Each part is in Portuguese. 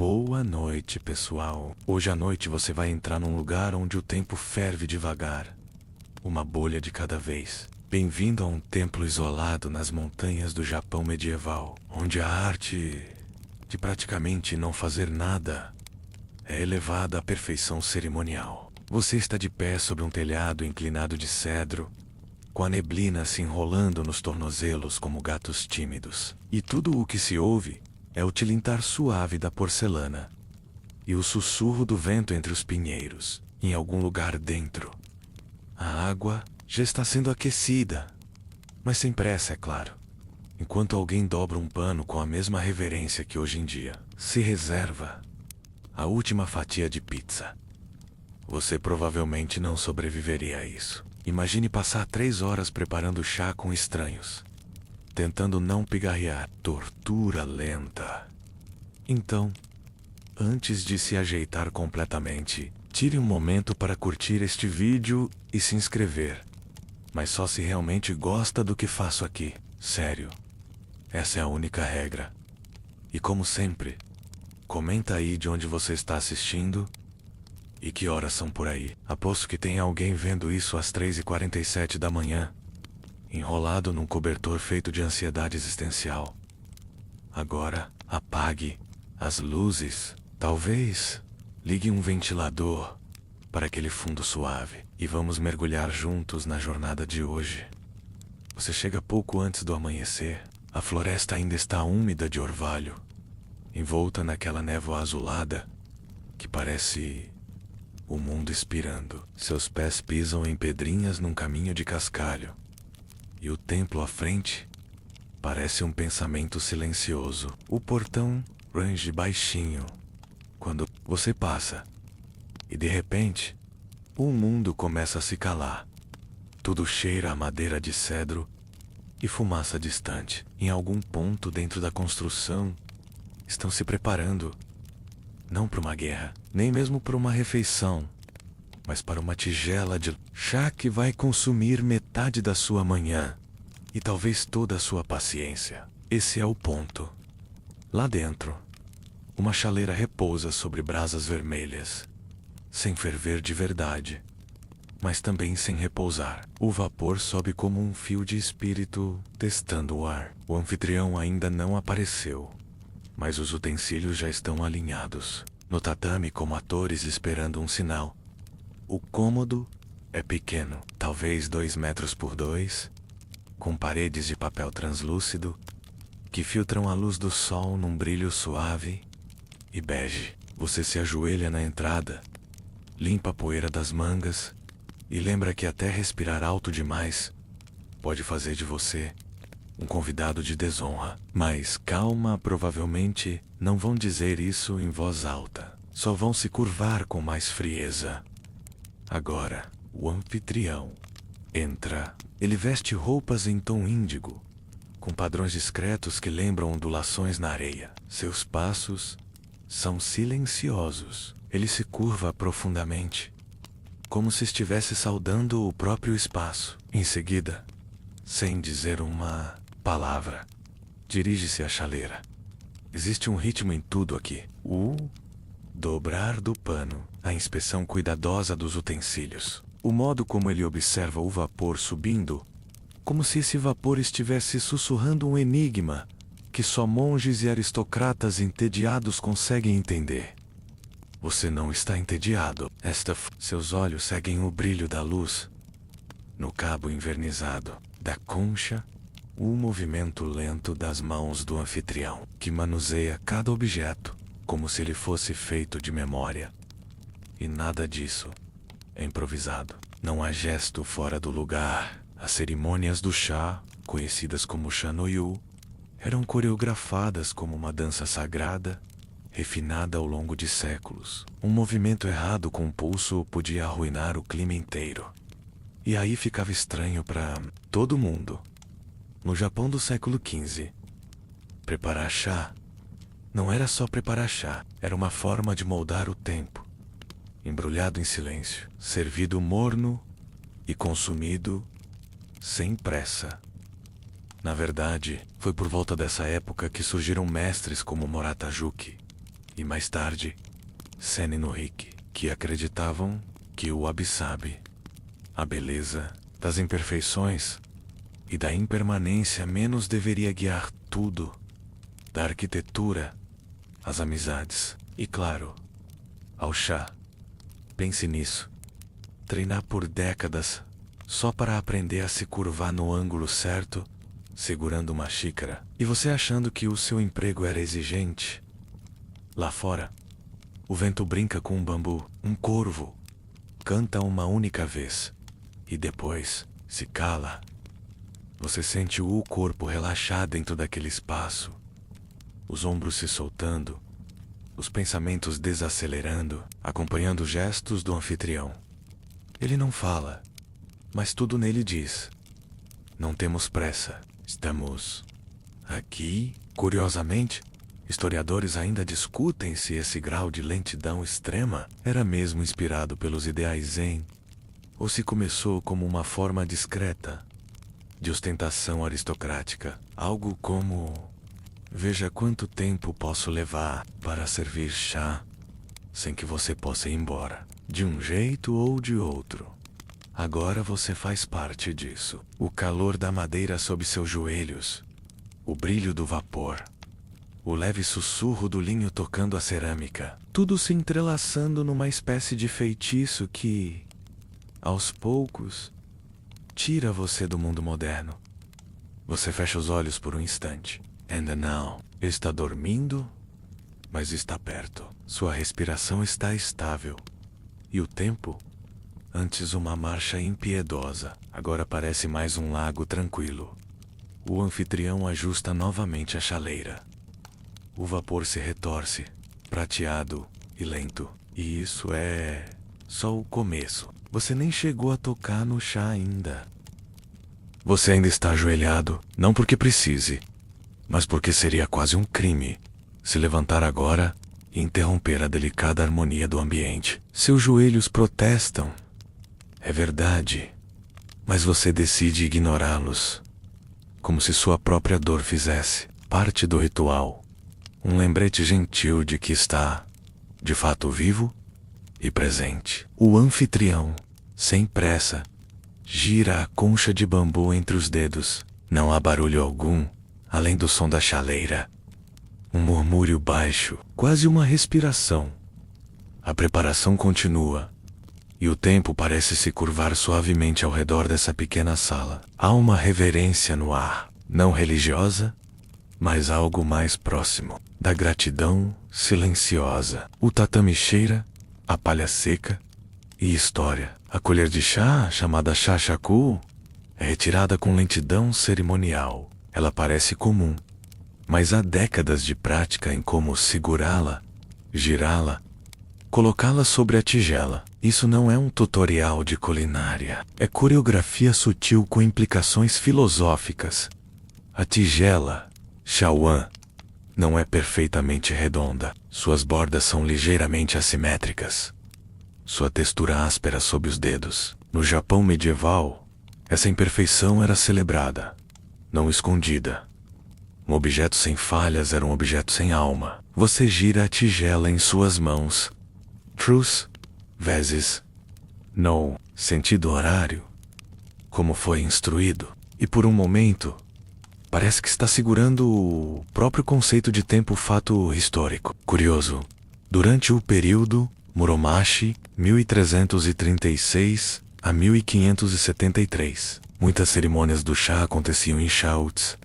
Boa noite, pessoal. Hoje à noite você vai entrar num lugar onde o tempo ferve devagar. Uma bolha de cada vez. Bem-vindo a um templo isolado nas montanhas do Japão medieval, onde a arte de praticamente não fazer nada é elevada à perfeição cerimonial. Você está de pé sobre um telhado inclinado de cedro, com a neblina se enrolando nos tornozelos como gatos tímidos. E tudo o que se ouve é o tilintar suave da porcelana e o sussurro do vento entre os pinheiros. Em algum lugar dentro, a água já está sendo aquecida, mas sem pressa, é claro, enquanto alguém dobra um pano com a mesma reverência que hoje em dia se reserva a última fatia de pizza. Você provavelmente não sobreviveria a isso. Imagine passar 3 horas preparando chá com estranhos, tentando não pigarrear. Tortura lenta. Então, antes de se ajeitar completamente, tire um momento para curtir este vídeo e se inscrever. Mas só se realmente gosta do que faço aqui. Sério. Essa é a única regra. E como sempre, comenta aí de onde você está assistindo e que horas são por aí. Aposto que tem alguém vendo isso às 3h47 da manhã, enrolado num cobertor feito de ansiedade existencial. Agora, apague as luzes. Talvez ligue um ventilador para aquele fundo suave e vamos mergulhar juntos na jornada de hoje. Você chega pouco antes do amanhecer. A floresta ainda está úmida de orvalho, envolta naquela névoa azulada que parece o mundo expirando. Seus pés pisam em pedrinhas num caminho de cascalho, e o templo à frente parece um pensamento silencioso. O portão range baixinho quando você passa, e de repente, o mundo começa a se calar. Tudo cheira a madeira de cedro e fumaça distante. Em algum ponto dentro da construção, estão se preparando, não para uma guerra, nem mesmo para uma refeição, mas para uma tigela de chá que vai consumir metade da sua manhã e talvez toda a sua paciência. Esse é o ponto. Lá dentro, uma chaleira repousa sobre brasas vermelhas, sem ferver de verdade, mas também sem repousar. O vapor sobe como um fio de espírito testando o ar. O anfitrião ainda não apareceu, mas os utensílios já estão alinhados no tatame como atores esperando um sinal. O cômodo é pequeno, talvez 2 metros por 2, com paredes de papel translúcido que filtram a luz do sol num brilho suave e bege. Você se ajoelha na entrada, limpa a poeira das mangas e lembra que até respirar alto demais pode fazer de você um convidado de desonra. Mas calma, provavelmente não vão dizer isso em voz alta. Só vão se curvar com mais frieza. Agora, o anfitrião entra. Ele veste roupas em tom índigo, com padrões discretos que lembram ondulações na areia. Seus passos são silenciosos. Ele se curva profundamente, como se estivesse saudando o próprio espaço. Em seguida, sem dizer uma palavra, dirige-se à chaleira. Existe um ritmo em tudo aqui. O dobrar do pano, a inspeção cuidadosa dos utensílios, o modo como ele observa o vapor subindo, como se esse vapor estivesse sussurrando um enigma que só monges e aristocratas entediados conseguem entender. Você não está entediado. Seus olhos seguem o brilho da luz no cabo envernizado da concha, o movimento lento das mãos do anfitrião, que manuseia cada objeto como se ele fosse feito de memória. E nada disso é improvisado. Não há gesto fora do lugar. As cerimônias do chá, conhecidas como Shanoyu, eram coreografadas como uma dança sagrada, refinada ao longo de séculos. Um movimento errado com o pulso podia arruinar o clima inteiro. E aí ficava estranho para todo mundo. No Japão do século XV, preparar chá não era só preparar chá, era uma forma de moldar o tempo. Embrulhado em silêncio, servido morno e consumido sem pressa. Na verdade, foi por volta dessa época que surgiram mestres como Morata Juki, e mais tarde, Sen e Nohik, que acreditavam que o Wabi-Sabi, a beleza das imperfeições e da impermanência menos deveria guiar tudo, da arquitetura, às amizades e, claro, ao chá. Pense nisso. Treinar por décadas só para aprender a se curvar no ângulo certo, segurando uma xícara, e você achando que o seu emprego era exigente. Lá fora, o vento brinca com um bambu, um corvo canta uma única vez e depois se cala. Você sente o corpo relaxar dentro daquele espaço, os ombros se soltando, os pensamentos desacelerando, acompanhando os gestos do anfitrião. Ele não fala, mas tudo nele diz: não temos pressa, estamos aqui. Curiosamente, historiadores ainda discutem se esse grau de lentidão extrema era mesmo inspirado pelos ideais zen, ou se começou como uma forma discreta de ostentação aristocrática, algo como: veja quanto tempo posso levar para servir chá sem que você possa ir embora, de um jeito ou de outro. Agora você faz parte disso. O calor da madeira sob seus joelhos, o brilho do vapor, o leve sussurro do linho tocando a cerâmica, tudo se entrelaçando numa espécie de feitiço que, aos poucos, tira você do mundo moderno. Você fecha os olhos por um instante. And now, está dormindo, mas está perto. Sua respiração está estável. E o tempo, antes uma marcha impiedosa, agora parece mais um lago tranquilo. O anfitrião ajusta novamente a chaleira. O vapor se retorce, prateado e lento. E isso é só o começo. Você nem chegou a tocar no chá ainda. Você ainda está ajoelhado, não porque precise, mas porque seria quase um crime se levantar agora e interromper a delicada harmonia do ambiente. Seus joelhos protestam. É verdade, mas você decide ignorá-los, como se sua própria dor fizesse parte do ritual. Um lembrete gentil de que está, de fato, vivo e presente. O anfitrião, sem pressa, gira a concha de bambu entre os dedos. Não há barulho algum, além do som da chaleira. Um murmúrio baixo, quase uma respiração. A preparação continua, e o tempo parece se curvar suavemente ao redor dessa pequena sala. Há uma reverência no ar, não religiosa, mas algo mais próximo da gratidão silenciosa. O tatame cheira, a palha seca e história. A colher de chá, chamada chá-chacu, é retirada com lentidão cerimonial. Ela parece comum, mas há décadas de prática em como segurá-la, girá-la, colocá-la sobre a tigela. Isso não é um tutorial de culinária. É coreografia sutil com implicações filosóficas. A tigela, shawan, não é perfeitamente redonda. Suas bordas são ligeiramente assimétricas. Sua textura áspera sob os dedos. No Japão medieval, essa imperfeição era celebrada, não escondida. Um objeto sem falhas era um objeto sem alma. Você gira a tigela em suas mãos. Truce, vezes, no, sentido horário, como foi instruído. E por um momento, parece que está segurando o próprio conceito de tempo-fato histórico. Curioso, durante o período Muromachi, 1336 a 1573, muitas cerimônias do chá aconteciam em shauts,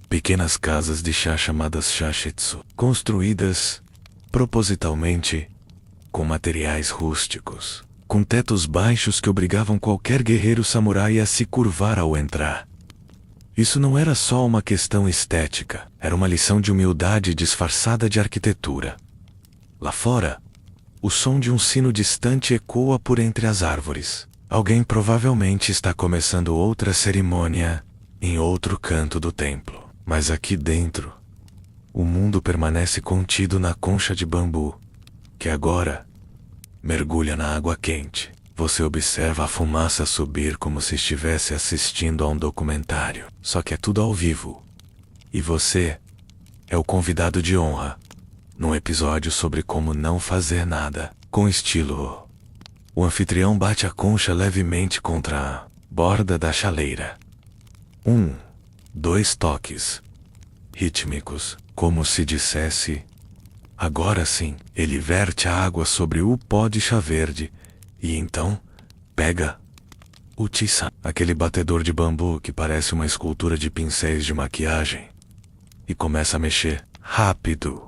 pequenas casas de chá chamadas shashetsu, construídas, propositalmente, com materiais rústicos, com tetos baixos que obrigavam qualquer guerreiro samurai a se curvar ao entrar. Isso não era só uma questão estética, era uma lição de humildade disfarçada de arquitetura. Lá fora, o som de um sino distante ecoa por entre as árvores. Alguém provavelmente está começando outra cerimônia em outro canto do templo. Mas aqui dentro, o mundo permanece contido na concha de bambu, que agora mergulha na água quente. Você observa a fumaça subir como se estivesse assistindo a um documentário. Só que é tudo ao vivo. E você é o convidado de honra. num episódio sobre como não fazer nada, com estilo. O anfitrião bate a concha levemente contra a borda da chaleira. 2 toques rítmicos, como se dissesse: agora sim. Ele verte a água sobre o pó de chá verde e então pega o tiça, aquele batedor de bambu que parece uma escultura de pincéis de maquiagem, e começa a mexer rápido,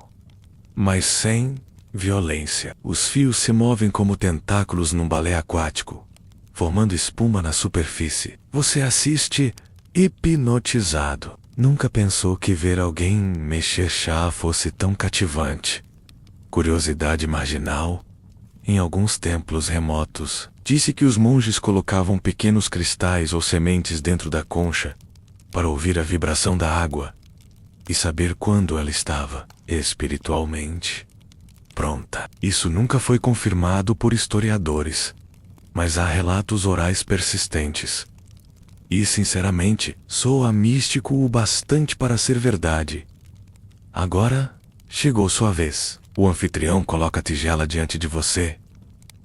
mas sem violência. Os fios se movem como tentáculos num balé aquático, formando espuma na superfície. Você assiste hipnotizado. Nunca pensou que ver alguém mexer chá fosse tão cativante. Curiosidade marginal. Em alguns templos remotos, disse que os monges colocavam pequenos cristais ou sementes dentro da concha para ouvir a vibração da água e saber quando ela estava espiritualmente pronta. Isso nunca foi confirmado por historiadores, mas há relatos orais persistentes. E, sinceramente, soa místico o bastante para ser verdade. Agora, chegou sua vez. O anfitrião coloca a tigela diante de você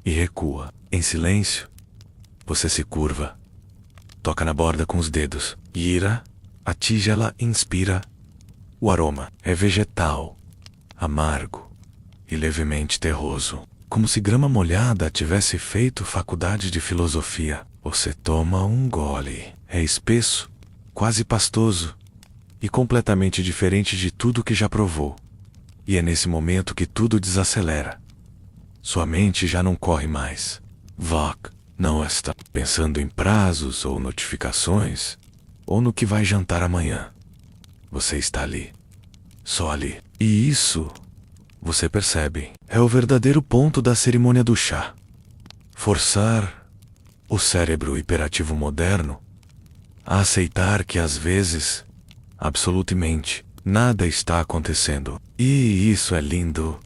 e recua. Em silêncio, você se curva, toca na borda com os dedos. Gira, a tigela inspira. O aroma é vegetal, amargo e levemente terroso, como se grama molhada tivesse feito faculdade de filosofia. Você toma um gole. É espesso, quase pastoso e completamente diferente de tudo que já provou. E é nesse momento que tudo desacelera. Sua mente já não corre mais. Vok não está pensando em prazos ou notificações, ou no que vai jantar amanhã. Você está ali. Só ali. E isso, você percebe, é o verdadeiro ponto da cerimônia do chá. Forçar o cérebro hiperativo moderno a aceitar que às vezes, absolutamente, nada está acontecendo. E isso é lindo.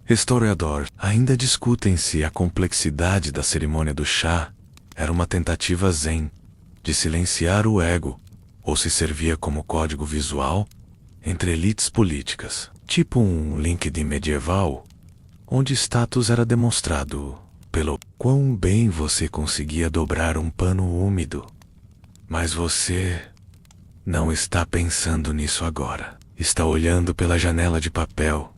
Historiadores ainda discutem se a complexidade da cerimônia do chá era uma tentativa zen de silenciar o ego, ou se servia como código visual entre elites políticas, tipo um LinkedIn medieval, onde status era demonstrado pelo quão bem você conseguia dobrar um pano úmido. Mas você não está pensando nisso agora. Está olhando pela janela de papel,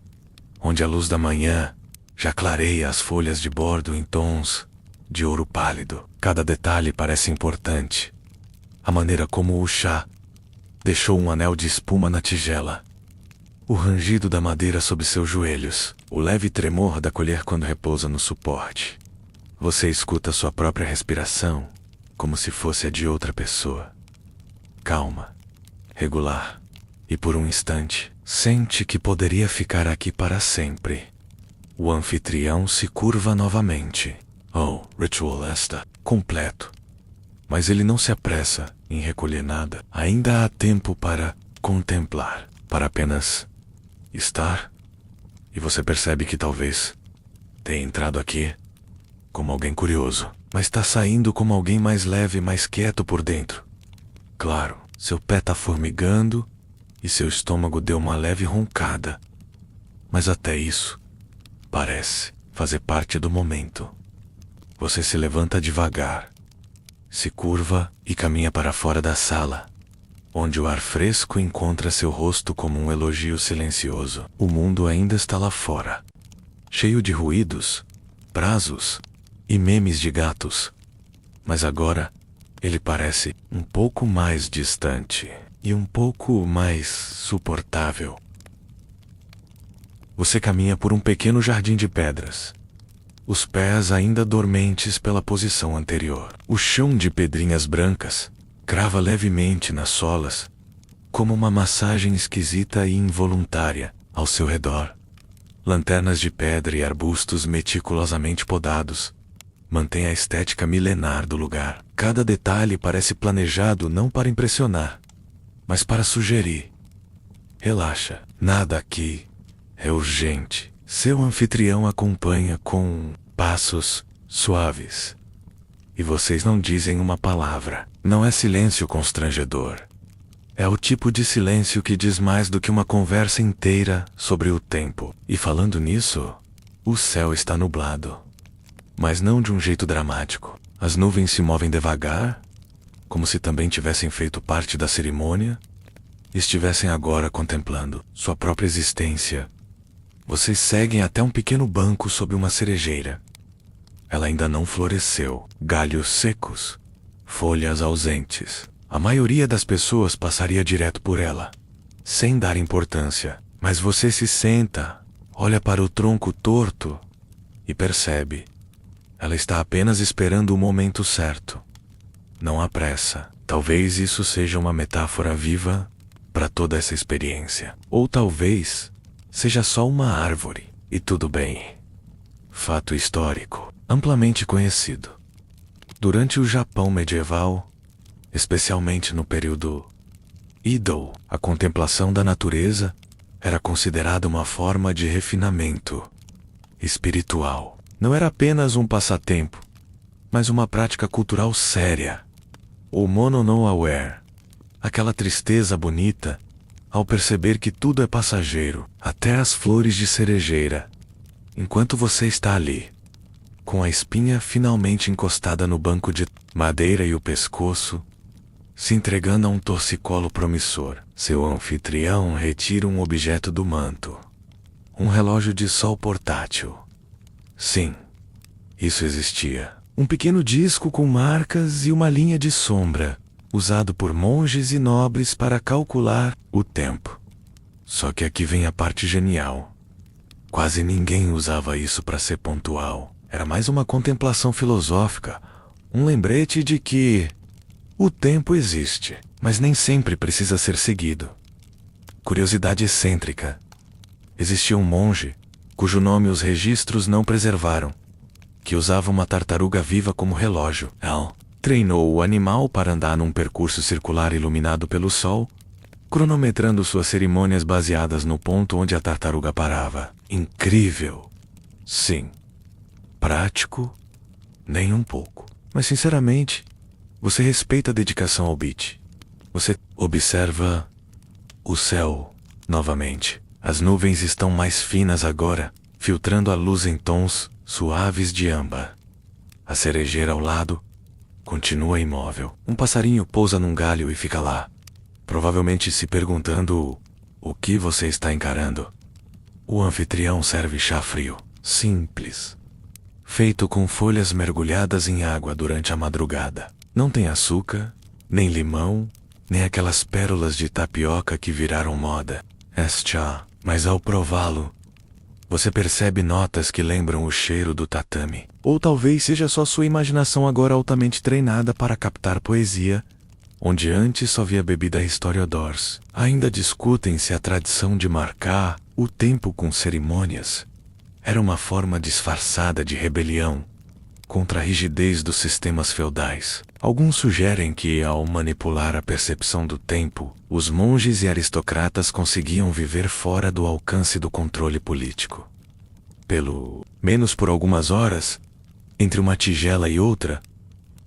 onde a luz da manhã já clareia as folhas de bordo em tons de ouro pálido. Cada detalhe parece importante. A maneira como o chá deixou um anel de espuma na tigela, o rangido da madeira sob seus joelhos, o leve tremor da colher quando repousa no suporte. Você escuta sua própria respiração, como se fosse a de outra pessoa. Calma, regular, e por um instante, sente que poderia ficar aqui para sempre. O anfitrião se curva novamente. O ritual está completo. Mas ele não se apressa em recolher nada. Ainda há tempo para contemplar, para apenas estar. E você percebe que talvez tenha entrado aqui como alguém curioso, mas está saindo como alguém mais leve e mais quieto por dentro. Claro, seu pé está formigando e seu estômago deu uma leve roncada. Mas até isso parece fazer parte do momento. Você se levanta devagar, se curva e caminha para fora da sala, onde o ar fresco encontra seu rosto como um elogio silencioso. O mundo ainda está lá fora, cheio de ruídos, prazos e memes de gatos. Mas agora, ele parece um pouco mais distante e um pouco mais suportável. Você caminha por um pequeno jardim de pedras, os pés ainda dormentes pela posição anterior. O chão de pedrinhas brancas crava levemente nas solas, como uma massagem esquisita e involuntária ao seu redor. Lanternas de pedra e arbustos meticulosamente podados mantêm a estética milenar do lugar. Cada detalhe parece planejado não para impressionar, mas para sugerir: relaxa, nada aqui é urgente. Seu anfitrião acompanha com passos suaves. E vocês não dizem uma palavra. Não é silêncio constrangedor. É o tipo de silêncio que diz mais do que uma conversa inteira sobre o tempo. E falando nisso, o céu está nublado. Mas não de um jeito dramático. As nuvens se movem devagar, como se também tivessem feito parte da cerimônia, e estivessem agora contemplando sua própria existência. Vocês seguem até um pequeno banco sob uma cerejeira. Ela ainda não floresceu. Galhos secos, folhas ausentes. A maioria das pessoas passaria direto por ela, sem dar importância. Mas você se senta, olha para o tronco torto e percebe. Ela está apenas esperando o momento certo. Não há pressa. Talvez isso seja uma metáfora viva para toda essa experiência. Ou talvez seja só uma árvore. E tudo bem. Fato histórico, amplamente conhecido. Durante o Japão medieval, especialmente no período Edo, a contemplação da natureza era considerada uma forma de refinamento espiritual. Não era apenas um passatempo, mas uma prática cultural séria. O mono no aware, aquela tristeza bonita, ao perceber que tudo é passageiro, até as flores de cerejeira. Enquanto você está ali, com a espinha finalmente encostada no banco de madeira e o pescoço, se entregando a um torcicolo promissor, seu anfitrião retira um objeto do manto. Um relógio de sol portátil. Sim, isso existia. Um pequeno disco com marcas e uma linha de sombra, usado por monges e nobres para calcular o tempo. Só que aqui vem a parte genial. Quase ninguém usava isso para ser pontual. Era mais uma contemplação filosófica, um lembrete de que o tempo existe, mas nem sempre precisa ser seguido. Curiosidade excêntrica. Existia um monge, cujo nome os registros não preservaram, que usava uma tartaruga viva como relógio. Ele treinou o animal para andar num percurso circular iluminado pelo sol, cronometrando suas cerimônias baseadas no ponto onde a tartaruga parava. Incrível! Sim. Prático? Nem um pouco. Mas sinceramente, você respeita a dedicação ao beat. Você observa o céu novamente. As nuvens estão mais finas agora, filtrando a luz em tons suaves de âmbar. A cerejeira ao lado continua imóvel. Um passarinho pousa num galho e fica lá, provavelmente se perguntando o que você está encarando. O anfitrião serve chá frio, simples, feito com folhas mergulhadas em água durante a madrugada. Não tem açúcar, nem limão, nem aquelas pérolas de tapioca que viraram moda. É chá, mas ao prová-lo, você percebe notas que lembram o cheiro do tatame. Ou talvez seja só sua imaginação agora altamente treinada para captar poesia, onde antes só via bebida historiadores. Ainda discutem se a tradição de marcar o tempo com cerimônias era uma forma disfarçada de rebelião contra a rigidez dos sistemas feudais. Alguns sugerem que, ao manipular a percepção do tempo, os monges e aristocratas conseguiam viver fora do alcance do controle político. Pelo menos por algumas horas, entre uma tigela e outra,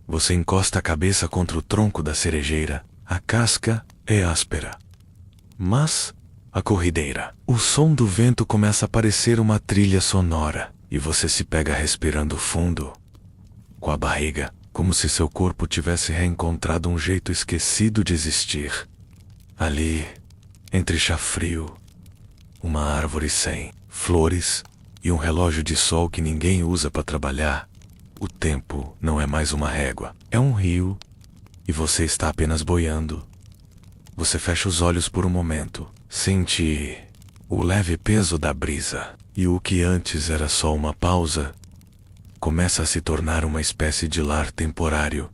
você encosta a cabeça contra o tronco da cerejeira. A casca é áspera, mas acorrideira. O som do vento começa a parecer uma trilha sonora, e você se pega respirando fundo, com a barriga, como se seu corpo tivesse reencontrado um jeito esquecido de existir. Ali, entre chá frio, uma árvore sem flores e um relógio de sol que ninguém usa para trabalhar, o tempo não é mais uma régua, é um rio, e você está apenas boiando. Você fecha os olhos por um momento, sente o leve peso da brisa, e o que antes era só uma pausa começa a se tornar uma espécie de lar temporário.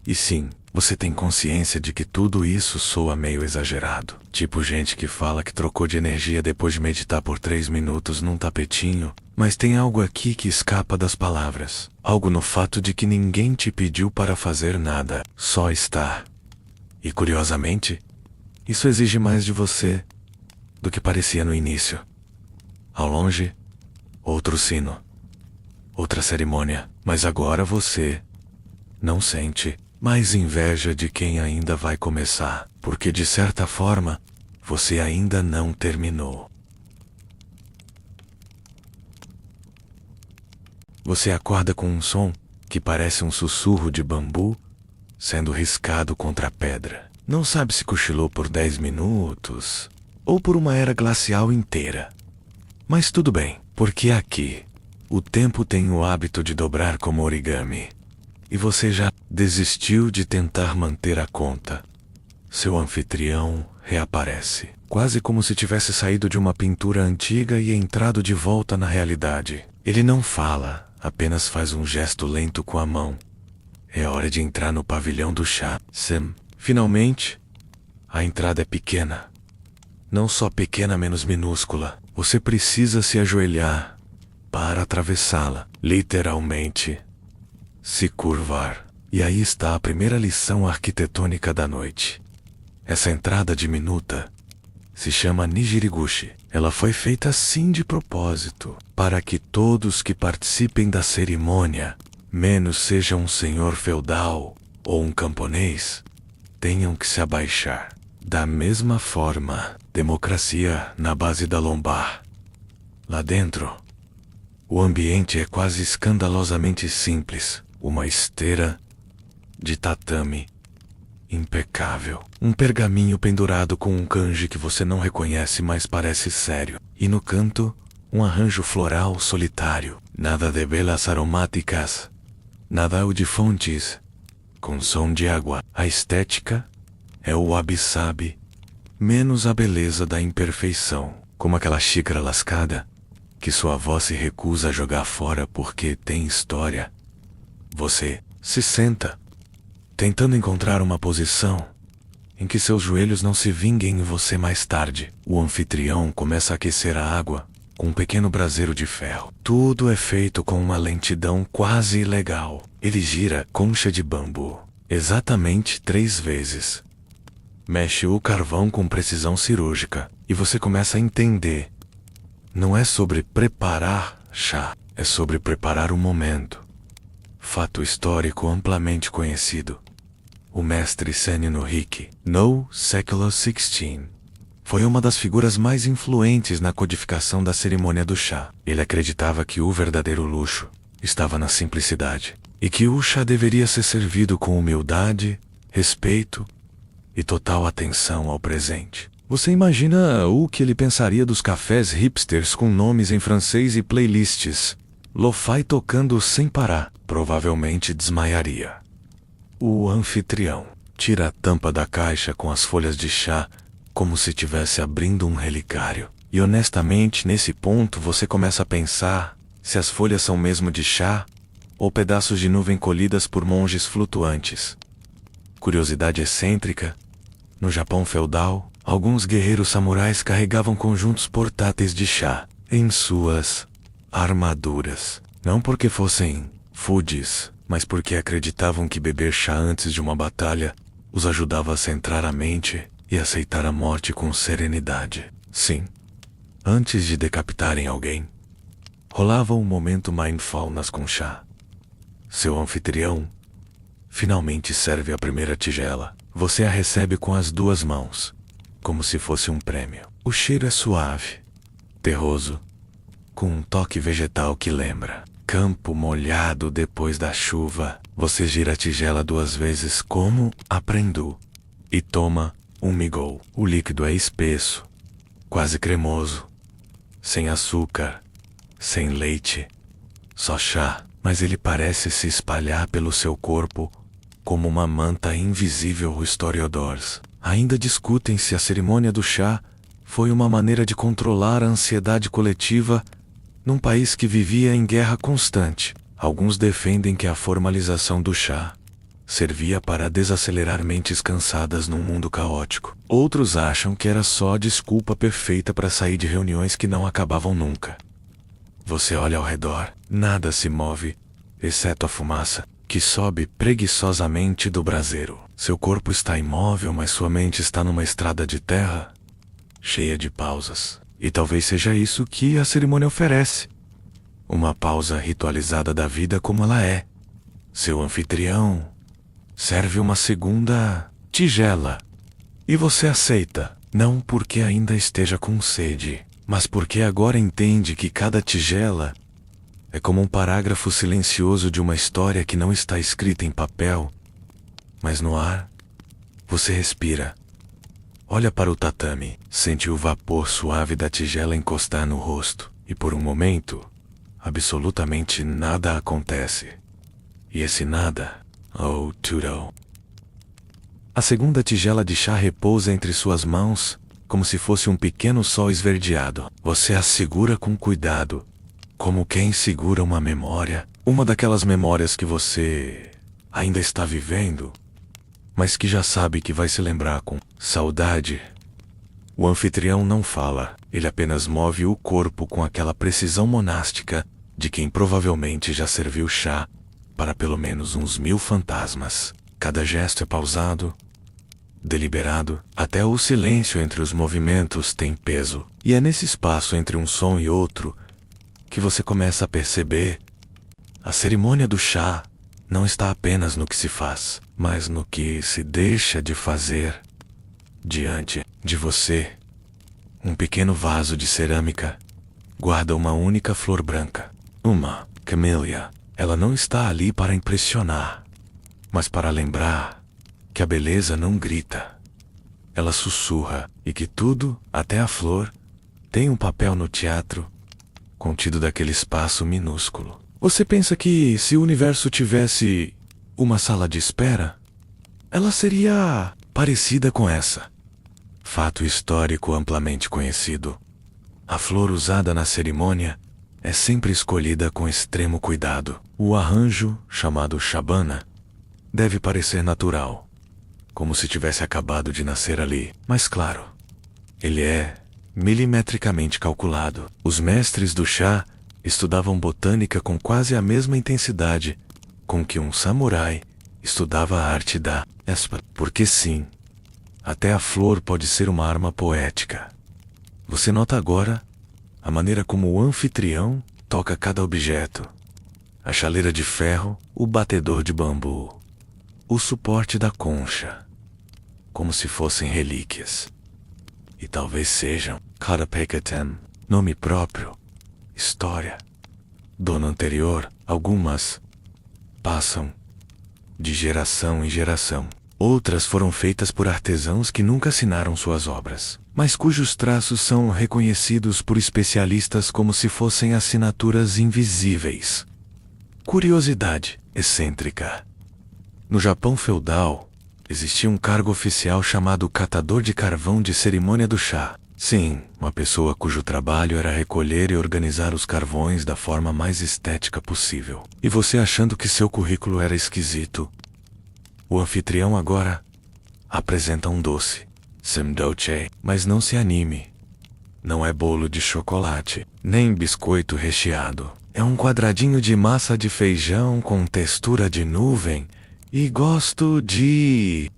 E sim, você tem consciência de que tudo isso soa meio exagerado. Tipo gente que fala que trocou de energia depois de meditar por 3 minutos num tapetinho. Mas tem algo aqui que escapa das palavras. Algo no fato de que ninguém te pediu para fazer nada. Só estar. E curiosamente, isso exige mais de você do que parecia no início. Ao longe, outro sino. Outra cerimônia, mas agora você não sente mas inveja de quem ainda vai começar, porque de certa forma, você ainda não terminou. Você acorda com um som que parece um sussurro de bambu sendo riscado contra a pedra. Não sabe se cochilou por 10 minutos ou por uma era glacial inteira. Mas tudo bem, porque aqui o tempo tem o hábito de dobrar como origami. E você já desistiu de tentar manter a conta. Seu anfitrião reaparece, quase como se tivesse saído de uma pintura antiga e entrado de volta na realidade. Ele não fala, apenas faz um gesto lento com a mão. É hora de entrar no pavilhão do chá. Sam, finalmente, a entrada é pequena. Não só pequena, menos minúscula. Você precisa se ajoelhar para atravessá-la, literalmente. Se curvar. E aí está a primeira lição arquitetônica da noite. Essa entrada diminuta se chama Nijiriguchi. Ela foi feita assim de propósito, para que todos que participem da cerimônia, menos seja um senhor feudal ou um camponês, tenham que se abaixar. Da mesma forma, democracia na base da lombar. Lá dentro, o ambiente é quase escandalosamente simples. Uma esteira de tatame impecável. Um pergaminho pendurado com um kanji que você não reconhece, mas parece sério. E no canto, um arranjo floral solitário. Nada de velas aromáticas. Nada de fontes com som de água. A estética é o wabi-sabi, menos a beleza da imperfeição. Como aquela xícara lascada que sua avó se recusa a jogar fora porque tem história. Você se senta, tentando encontrar uma posição em que seus joelhos não se vinguem em você mais tarde. O anfitrião começa a aquecer a água com um pequeno braseiro de ferro. Tudo é feito com uma lentidão quase ilegal. Ele gira concha de bambu exatamente 3 vezes. Mexe o carvão com precisão cirúrgica e você começa a entender. Não é sobre preparar chá, é sobre preparar o momento. Fato histórico amplamente conhecido. O mestre Sennin no Hiki, no século XVI, foi uma das figuras mais influentes na codificação da cerimônia do chá. Ele acreditava que o verdadeiro luxo estava na simplicidade, e que o chá deveria ser servido com humildade, respeito e total atenção ao presente. Você imagina o que ele pensaria dos cafés hipsters com nomes em francês e playlists lo-fi tocando sem parar? Provavelmente desmaiaria. O anfitrião tira a tampa da caixa com as folhas de chá como se estivesse abrindo um relicário. E honestamente, nesse ponto, você começa a pensar se as folhas são mesmo de chá ou pedaços de nuvem colhidas por monges flutuantes. Curiosidade excêntrica: no Japão feudal, alguns guerreiros samurais carregavam conjuntos portáteis de chá em suas armaduras. Não porque fossem foodies, mas porque acreditavam que beber chá antes de uma batalha os ajudava a centrar a mente e aceitar a morte com serenidade. Sim, antes de decapitarem alguém, rolava um momento mindfulness com chá. Seu anfitrião finalmente serve a primeira tigela. Você a recebe com as 2 mãos, como se fosse um prêmio. O cheiro é suave, terroso, com um toque vegetal que lembra campo molhado depois da chuva. Você gira a tigela 2 vezes como aprendeu e toma um migol. O líquido é espesso, quase cremoso, sem açúcar, sem leite, só chá, mas ele parece se espalhar pelo seu corpo como uma manta invisível. Os historiadores ainda discutem se a cerimônia do chá foi uma maneira de controlar a ansiedade coletiva num país que vivia em guerra constante. Alguns defendem que a formalização do chá servia para desacelerar mentes cansadas num mundo caótico. Outros acham que era só a desculpa perfeita para sair de reuniões que não acabavam nunca. Você olha ao redor, nada se move, exceto a fumaça, que sobe preguiçosamente do braseiro. Seu corpo está imóvel, mas sua mente está numa estrada de terra, cheia de pausas. E talvez seja isso que a cerimônia oferece. Uma pausa ritualizada da vida como ela é. Seu anfitrião serve uma segunda tigela. E você aceita, não porque ainda esteja com sede, mas porque agora entende que cada tigela é como um parágrafo silencioso de uma história que não está escrita em papel, mas no ar. Você respira. Olha para o tatame, sente o vapor suave da tigela encostar no rosto, e por um momento, absolutamente nada acontece. E esse nada, oh tudo. A segunda tigela de chá repousa entre suas mãos, como se fosse um pequeno sol esverdeado. Você a segura com cuidado, como quem segura uma memória, uma daquelas memórias que você ainda está vivendo, mas que já sabe que vai se lembrar com saudade. O anfitrião não fala, ele apenas move o corpo com aquela precisão monástica de quem provavelmente já serviu chá para pelo menos uns 1000 fantasmas. Cada gesto é pausado, deliberado, até o silêncio entre os movimentos tem peso. E é nesse espaço entre um som e outro que você começa a perceber: a cerimônia do chá não está apenas no que se faz, mas no que se deixa de fazer. Diante de você, um pequeno vaso de cerâmica guarda uma única flor branca, uma camélia. Ela não está ali para impressionar, mas para lembrar que a beleza não grita. Ela sussurra, e que tudo, até a flor, tem um papel no teatro, contido daquele espaço minúsculo. Você pensa que se o universo tivesse uma sala de espera, ela seria parecida com essa. Fato histórico amplamente conhecido. A flor usada na cerimônia é sempre escolhida com extremo cuidado. O arranjo, chamado Shabana, deve parecer natural, como se tivesse acabado de nascer ali. Mas claro, ele é milimetricamente calculado. Os mestres do chá estudavam botânica com quase a mesma intensidade com que um samurai estudava a arte da espada. Porque sim, até a flor pode ser uma arma poética. Você nota agora a maneira como o anfitrião toca cada objeto. A chaleira de ferro, o batedor de bambu, o suporte da concha, como se fossem relíquias. E talvez sejam Karapekatem, nome próprio, história, dono anterior. Algumas passam de geração em geração. Outras foram feitas por artesãos que nunca assinaram suas obras, mas cujos traços são reconhecidos por especialistas como se fossem assinaturas invisíveis. Curiosidade excêntrica. No Japão feudal, existia um cargo oficial chamado catador de carvão de cerimônia do chá. Sim, uma pessoa cujo trabalho era recolher e organizar os carvões da forma mais estética possível. E você achando que seu currículo era esquisito, o anfitrião agora apresenta um doce, semdouche, mas não se anime. Não é bolo de chocolate, nem biscoito recheado. É um quadradinho de massa de feijão com textura de nuvem. E gosto de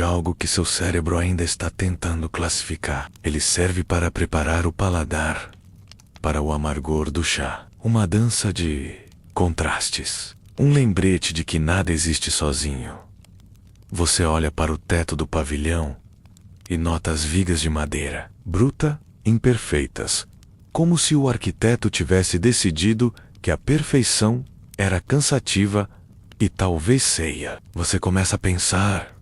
algo que seu cérebro ainda está tentando classificar. Ele serve para preparar o paladar para o amargor do chá. Uma dança de contrastes. Um lembrete de que nada existe sozinho. Você olha para o teto do pavilhão e nota as vigas de madeira, bruta, imperfeitas, como se o arquiteto tivesse decidido que a perfeição era cansativa e talvez ceia. Você começa a pensar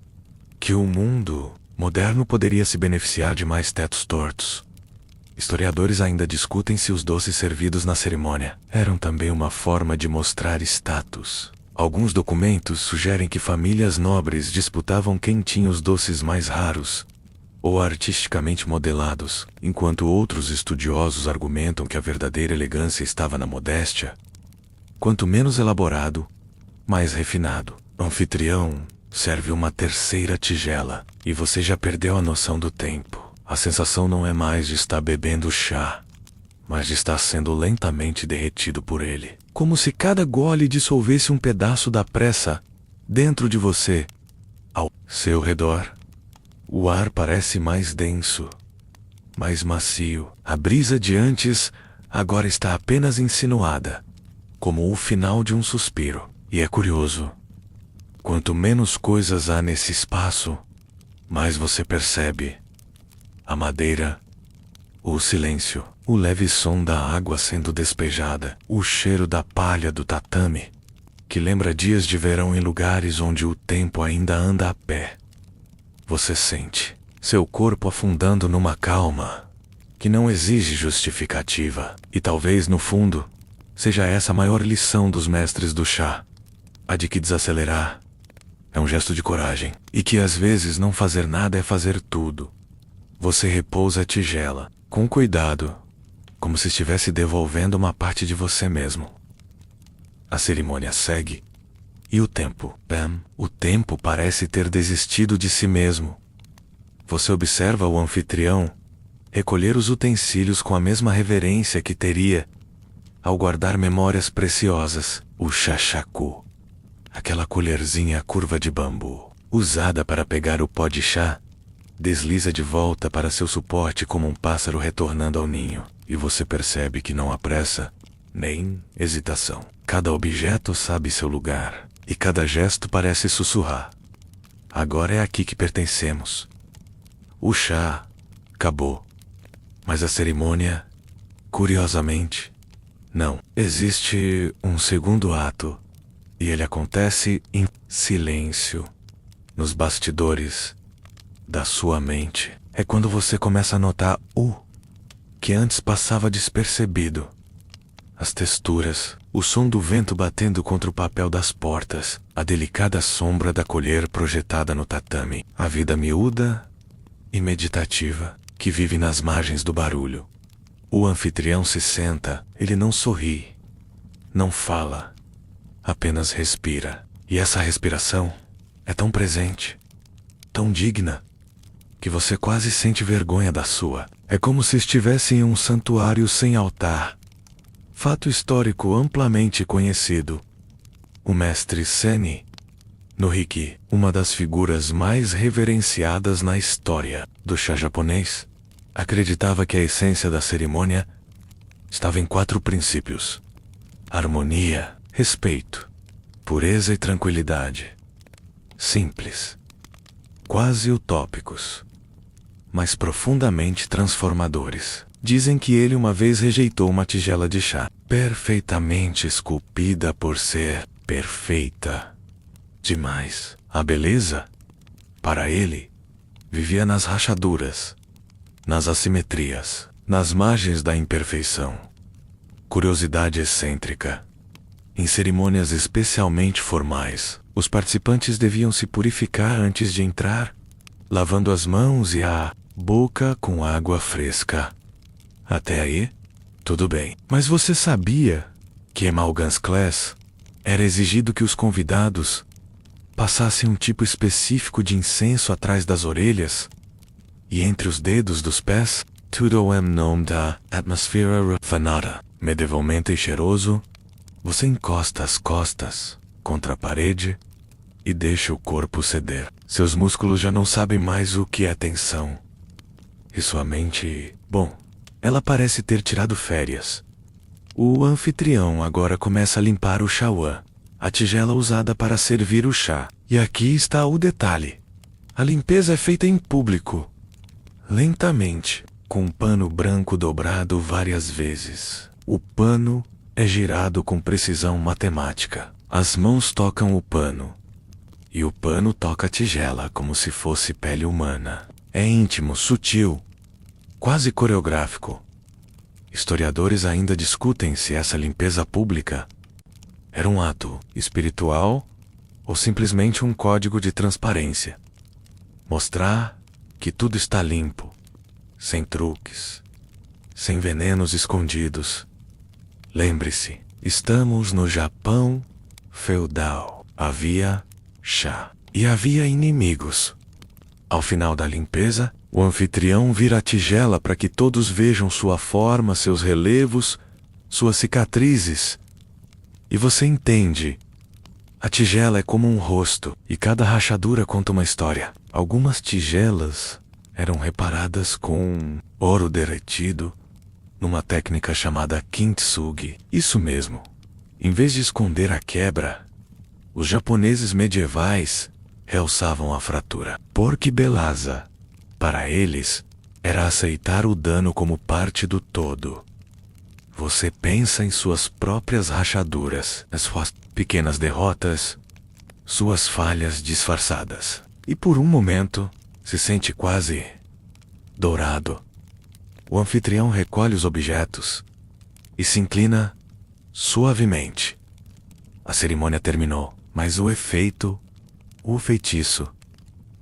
que o mundo moderno poderia se beneficiar de mais tetos tortos. Historiadores ainda discutem se os doces servidos na cerimônia eram também uma forma de mostrar status. Alguns documentos sugerem que famílias nobres disputavam quem tinha os doces mais raros ou artisticamente modelados, enquanto outros estudiosos argumentam que a verdadeira elegância estava na modéstia. Quanto menos elaborado, mais refinado. O anfitrião serve uma terceira tigela e você já perdeu a noção do tempo. A sensação não é mais de estar bebendo chá, mas de estar sendo lentamente derretido por ele. Como se cada gole dissolvesse um pedaço da pressa dentro de você. Ao seu redor, o ar parece mais denso, mais macio. A brisa de antes agora está apenas insinuada, como o final de um suspiro. E é curioso Quanto menos coisas há nesse espaço, mais você percebe a madeira, o silêncio, o leve som da água sendo despejada, o cheiro da palha do tatame, que lembra dias de verão em lugares onde o tempo ainda anda a pé. Você sente seu corpo afundando numa calma que não exige justificativa, e talvez no fundo seja essa a maior lição dos mestres do chá, a de que desacelerar é um gesto de coragem, e que às vezes não fazer nada é fazer tudo. Você repousa a tigela, com cuidado, como se estivesse devolvendo uma parte de você mesmo. A cerimônia segue, e o tempo parece ter desistido de si mesmo. Você observa o anfitrião recolher os utensílios com a mesma reverência que teria ao guardar memórias preciosas, o chachacu, aquela colherzinha curva de bambu, usada para pegar o pó de chá, desliza de volta para seu suporte como um pássaro retornando ao ninho, e você percebe que não há pressa, nem hesitação. Cada objeto sabe seu lugar, e cada gesto parece sussurrar: agora é aqui que pertencemos. O chá acabou, mas a cerimônia, curiosamente, não. Existe um segundo ato, e ele acontece em silêncio, nos bastidores da sua mente. É quando você começa a notar o que antes passava despercebido. As texturas, o som do vento batendo contra o papel das portas, a delicada sombra da colher projetada no tatame, a vida miúda e meditativa que vive nas margens do barulho. O anfitrião se senta, ele não sorri, não fala, apenas respira. E essa respiração é tão presente, tão digna, que você quase sente vergonha da sua. É como se estivesse em um santuário sem altar. Fato histórico amplamente conhecido. O mestre Seni, no Riki, uma das figuras mais reverenciadas na história do chá japonês, acreditava que a essência da cerimônia estava em 4 princípios: harmonia, respeito, pureza e tranquilidade. Simples, quase utópicos, mas profundamente transformadores. Dizem que ele uma vez rejeitou uma tigela de chá, perfeitamente esculpida por ser perfeita demais. A beleza, para ele, vivia nas rachaduras, nas assimetrias, nas margens da imperfeição. Curiosidade excêntrica. Em cerimônias especialmente formais, os participantes deviam se purificar antes de entrar, lavando as mãos e a boca com água fresca. Até aí, tudo bem. Mas você sabia que em Malgans Class era exigido que os convidados passassem um tipo específico de incenso atrás das orelhas e entre os dedos dos pés? Tudo em nome da atmosfera refinada. Medievalmente e cheiroso, você encosta as costas contra a parede e deixa o corpo ceder. Seus músculos já não sabem mais o que é tensão. E sua mente, ela parece ter tirado férias. O anfitrião agora começa a limpar o shawan, a tigela usada para servir o chá. E aqui está o detalhe: a limpeza é feita em público, lentamente, com um pano branco dobrado várias vezes. O pano é girado com precisão matemática. As mãos tocam o pano, e o pano toca a tigela como se fosse pele humana. É íntimo, sutil, quase coreográfico. Historiadores ainda discutem se essa limpeza pública era um ato espiritual ou simplesmente um código de transparência. Mostrar que tudo está limpo, sem truques, sem venenos escondidos. Lembre-se, estamos no Japão feudal. Havia chá e havia inimigos. Ao final da limpeza, o anfitrião vira a tigela para que todos vejam sua forma, seus relevos, suas cicatrizes. E você entende. A tigela é como um rosto, e cada rachadura conta uma história. Algumas tigelas eram reparadas com ouro derretido, numa técnica chamada kintsugi. Isso mesmo. Em vez de esconder a quebra, Os japoneses medievais realçavam a fratura. Porque beleza, para eles, era aceitar o dano como parte do todo. Você pensa em suas próprias rachaduras, as suas pequenas derrotas, suas falhas disfarçadas. E por um momento, se sente quase dourado. O anfitrião recolhe os objetos e se inclina suavemente. A cerimônia terminou, mas o efeito, o feitiço,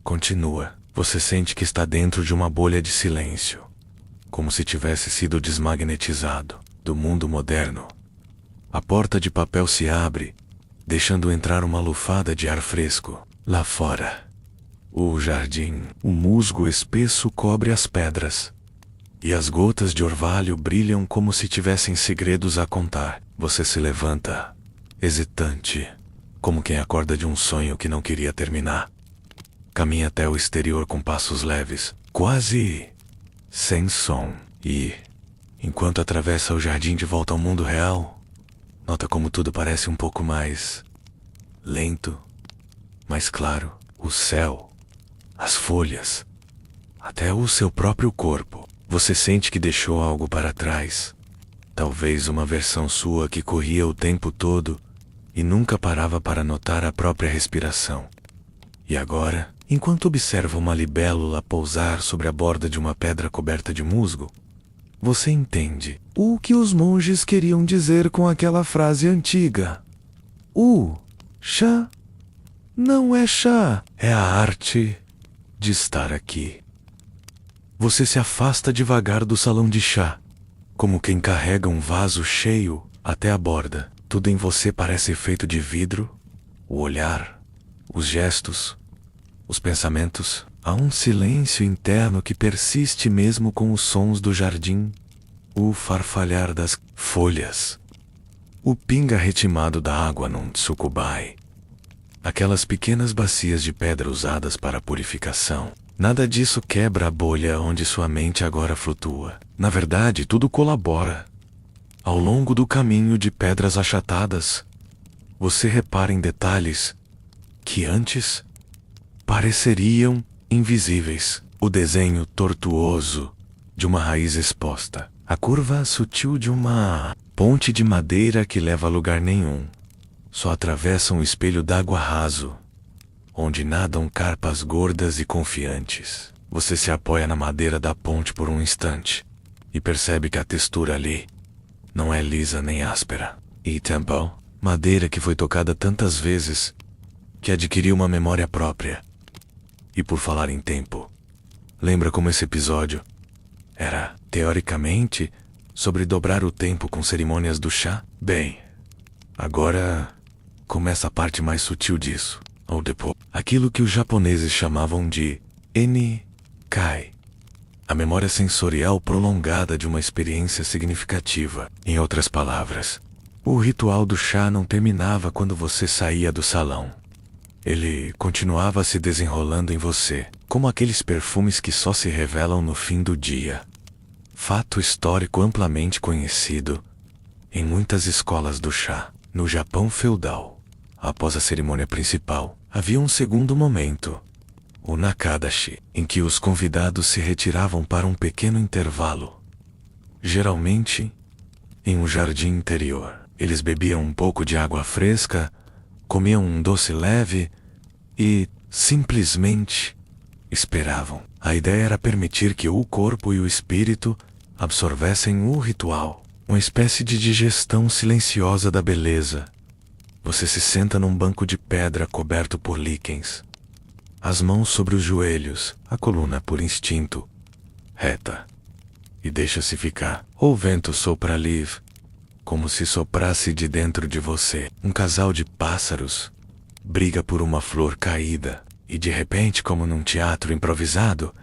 continua. Você sente que está dentro de uma bolha de silêncio, como se tivesse sido desmagnetizado do mundo moderno. A porta de papel se abre, deixando entrar uma lufada de ar fresco. Lá fora, o jardim, o musgo espesso cobre as pedras, e as gotas de orvalho brilham como se tivessem segredos a contar. Você se levanta, hesitante, como quem acorda de um sonho que não queria terminar. Caminha até o exterior com passos leves, quase sem som, e, enquanto atravessa o jardim de volta ao mundo real, nota como tudo parece um pouco mais lento, mais claro. O céu, as folhas, até o seu próprio corpo. Você sente que deixou algo para trás. Talvez uma versão sua que corria o tempo todo e nunca parava para notar a própria respiração. E agora, enquanto observa uma libélula pousar sobre a borda de uma pedra coberta de musgo, você entende o que os monges queriam dizer com aquela frase antiga. O chá não é chá, é a arte de estar aqui. Você se afasta devagar do salão de chá, como quem carrega um vaso cheio até a borda. Tudo em você parece feito de vidro, o olhar, os gestos, os pensamentos. Há um silêncio interno que persiste mesmo com os sons do jardim, o farfalhar das folhas, o pinga ritmado da água num tsukubai, aquelas pequenas bacias de pedra usadas para a purificação. Nada disso quebra a bolha onde sua mente agora flutua. Na verdade, tudo colabora. Ao longo do caminho de pedras achatadas, você repara em detalhes que antes pareceriam invisíveis. O desenho tortuoso de uma raiz exposta, a curva sutil de uma ponte de madeira que leva a lugar nenhum. Só atravessa um espelho d'água raso, onde nadam carpas gordas e confiantes. Você se apoia na madeira da ponte por um instante e percebe que a textura ali não é lisa nem áspera. E tempo, madeira que foi tocada tantas vezes que adquiriu uma memória própria. E por falar em tempo, lembra como esse episódio era, teoricamente, sobre dobrar o tempo com cerimônias do chá? Bem, agora começa a parte mais sutil disso. Ou depois, aquilo que os japoneses chamavam de N-Kai, a memória sensorial prolongada de uma experiência significativa. Em outras palavras, o ritual do chá não terminava quando você saía do salão. Ele continuava se desenrolando em você, como aqueles perfumes que só se revelam no fim do dia. Fato histórico amplamente conhecido em muitas escolas do chá. No Japão feudal, após a cerimônia principal, havia um segundo momento, o Nakadashi, em que os convidados se retiravam para um pequeno intervalo. Geralmente, em um jardim interior. Eles bebiam um pouco de água fresca, comiam um doce leve e, simplesmente, esperavam. A ideia era permitir que o corpo e o espírito absorvessem o ritual, uma espécie de digestão silenciosa da beleza. Você se senta num banco de pedra coberto por líquens, as mãos sobre os joelhos, a coluna por instinto reta, e deixa-se ficar. O vento sopra livre, como se soprasse de dentro de você. Um casal de pássaros briga por uma flor caída, e de repente, como num teatro improvisado,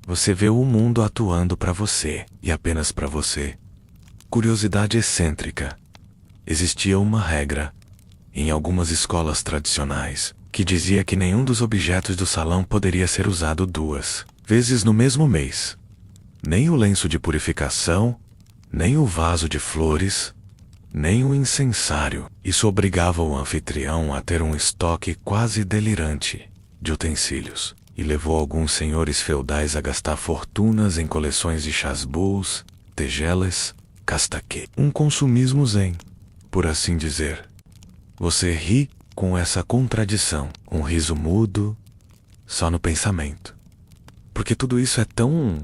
você vê o mundo atuando para você, e apenas para você. Curiosidade excêntrica. Existia uma regra, em algumas escolas tradicionais, que dizia que nenhum dos objetos do salão poderia ser usado 2 vezes no mesmo mês. Nem o lenço de purificação, nem o vaso de flores, nem o incensário. Isso obrigava o anfitrião a ter um estoque quase delirante de utensílios, e levou alguns senhores feudais a gastar fortunas em coleções de chasbus, tegeles, castaquê. Um consumismo zen, por assim dizer. Você ri com essa contradição, um riso mudo, só no pensamento. Porque tudo isso é tão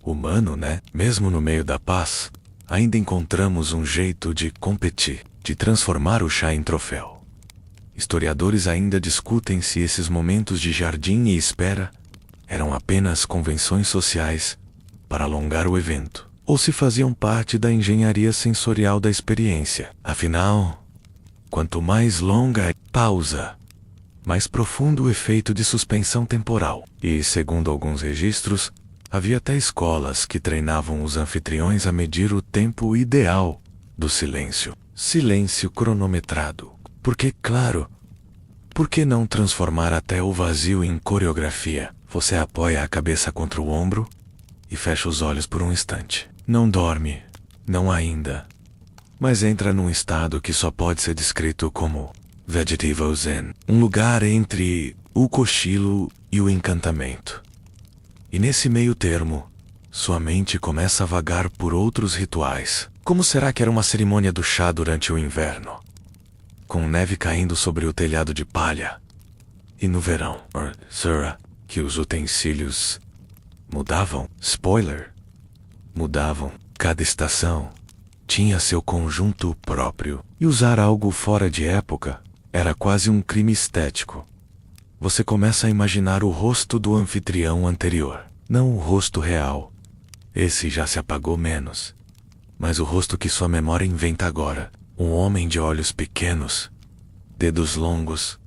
humano, né? Mesmo no meio da paz, ainda encontramos um jeito de competir, de transformar o chá em troféu. Historiadores ainda discutem se esses momentos de jardim e espera eram apenas convenções sociais para alongar o evento, ou se faziam parte da engenharia sensorial da experiência. Afinal, quanto mais longa a pausa, mais profundo o efeito de suspensão temporal. E, segundo alguns registros, havia até escolas que treinavam os anfitriões a medir o tempo ideal do silêncio. Silêncio cronometrado. Porque, claro, por que não transformar até o vazio em coreografia? Você apoia a cabeça contra o ombro e fecha os olhos por um instante. Não dorme, não ainda, mas entra num estado que só pode ser descrito como vegetable zen, um lugar entre o cochilo e o encantamento. E nesse meio termo, sua mente começa a vagar por outros rituais. Como será que era uma cerimônia do chá durante o inverno, com neve caindo sobre o telhado de palha? E no verão, será que os utensílios mudavam? Spoiler, mudavam. Cada estação tinha seu conjunto próprio, e usar algo fora de época era quase um crime estético. Você começa a imaginar o rosto do anfitrião anterior. Não o rosto real. Esse já se apagou menos. Mas o rosto que sua memória inventa agora. Um homem de olhos pequenos, dedos longos,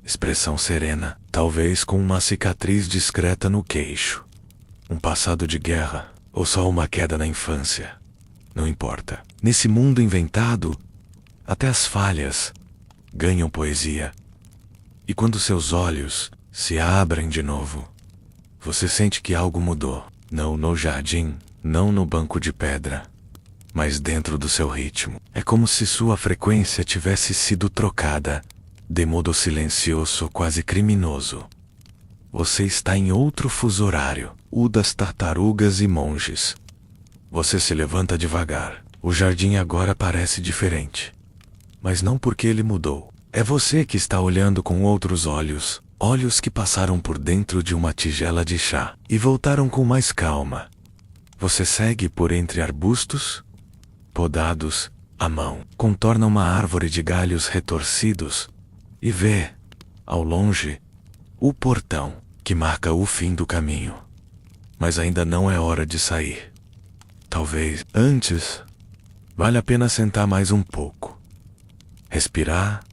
expressão serena, talvez com uma cicatriz discreta no queixo. Um passado de guerra, ou só uma queda na infância. Não importa. Nesse mundo inventado, até as falhas ganham poesia. E quando seus olhos se abrem de novo, você sente que algo mudou. Não no jardim, não no banco de pedra, mas dentro do seu ritmo. É como se sua frequência tivesse sido trocada, de modo silencioso, quase criminoso. Você está em outro fuso horário, o das tartarugas e monges. Você se levanta devagar. O jardim agora parece diferente. Mas não porque ele mudou. É você que está olhando com outros olhos. Olhos que passaram por dentro de uma tigela de chá e voltaram com mais calma. Você segue por entre arbustos, podados, à mão, contorna uma árvore de galhos retorcidos e vê, ao longe, o portão que marca o fim do caminho. Mas ainda não é hora de sair. Talvez, antes, vale a pena sentar mais um pouco. Respirar,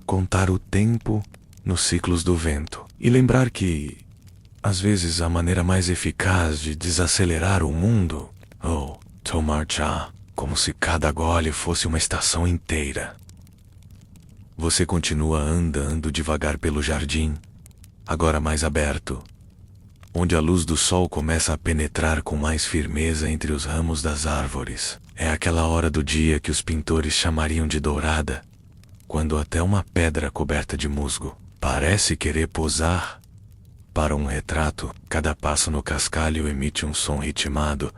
contar o tempo nos ciclos do vento e lembrar que, às vezes, a maneira mais eficaz de desacelerar o mundo, ou tomar chá, como se cada gole fosse uma estação inteira. Você continua andando devagar pelo jardim, agora mais aberto, onde a luz do sol começa a penetrar com mais firmeza entre os ramos das árvores. É aquela hora do dia que os pintores chamariam de dourada, quando até uma pedra coberta de musgo parece querer posar para um retrato. Cada passo no cascalho emite um som ritmado,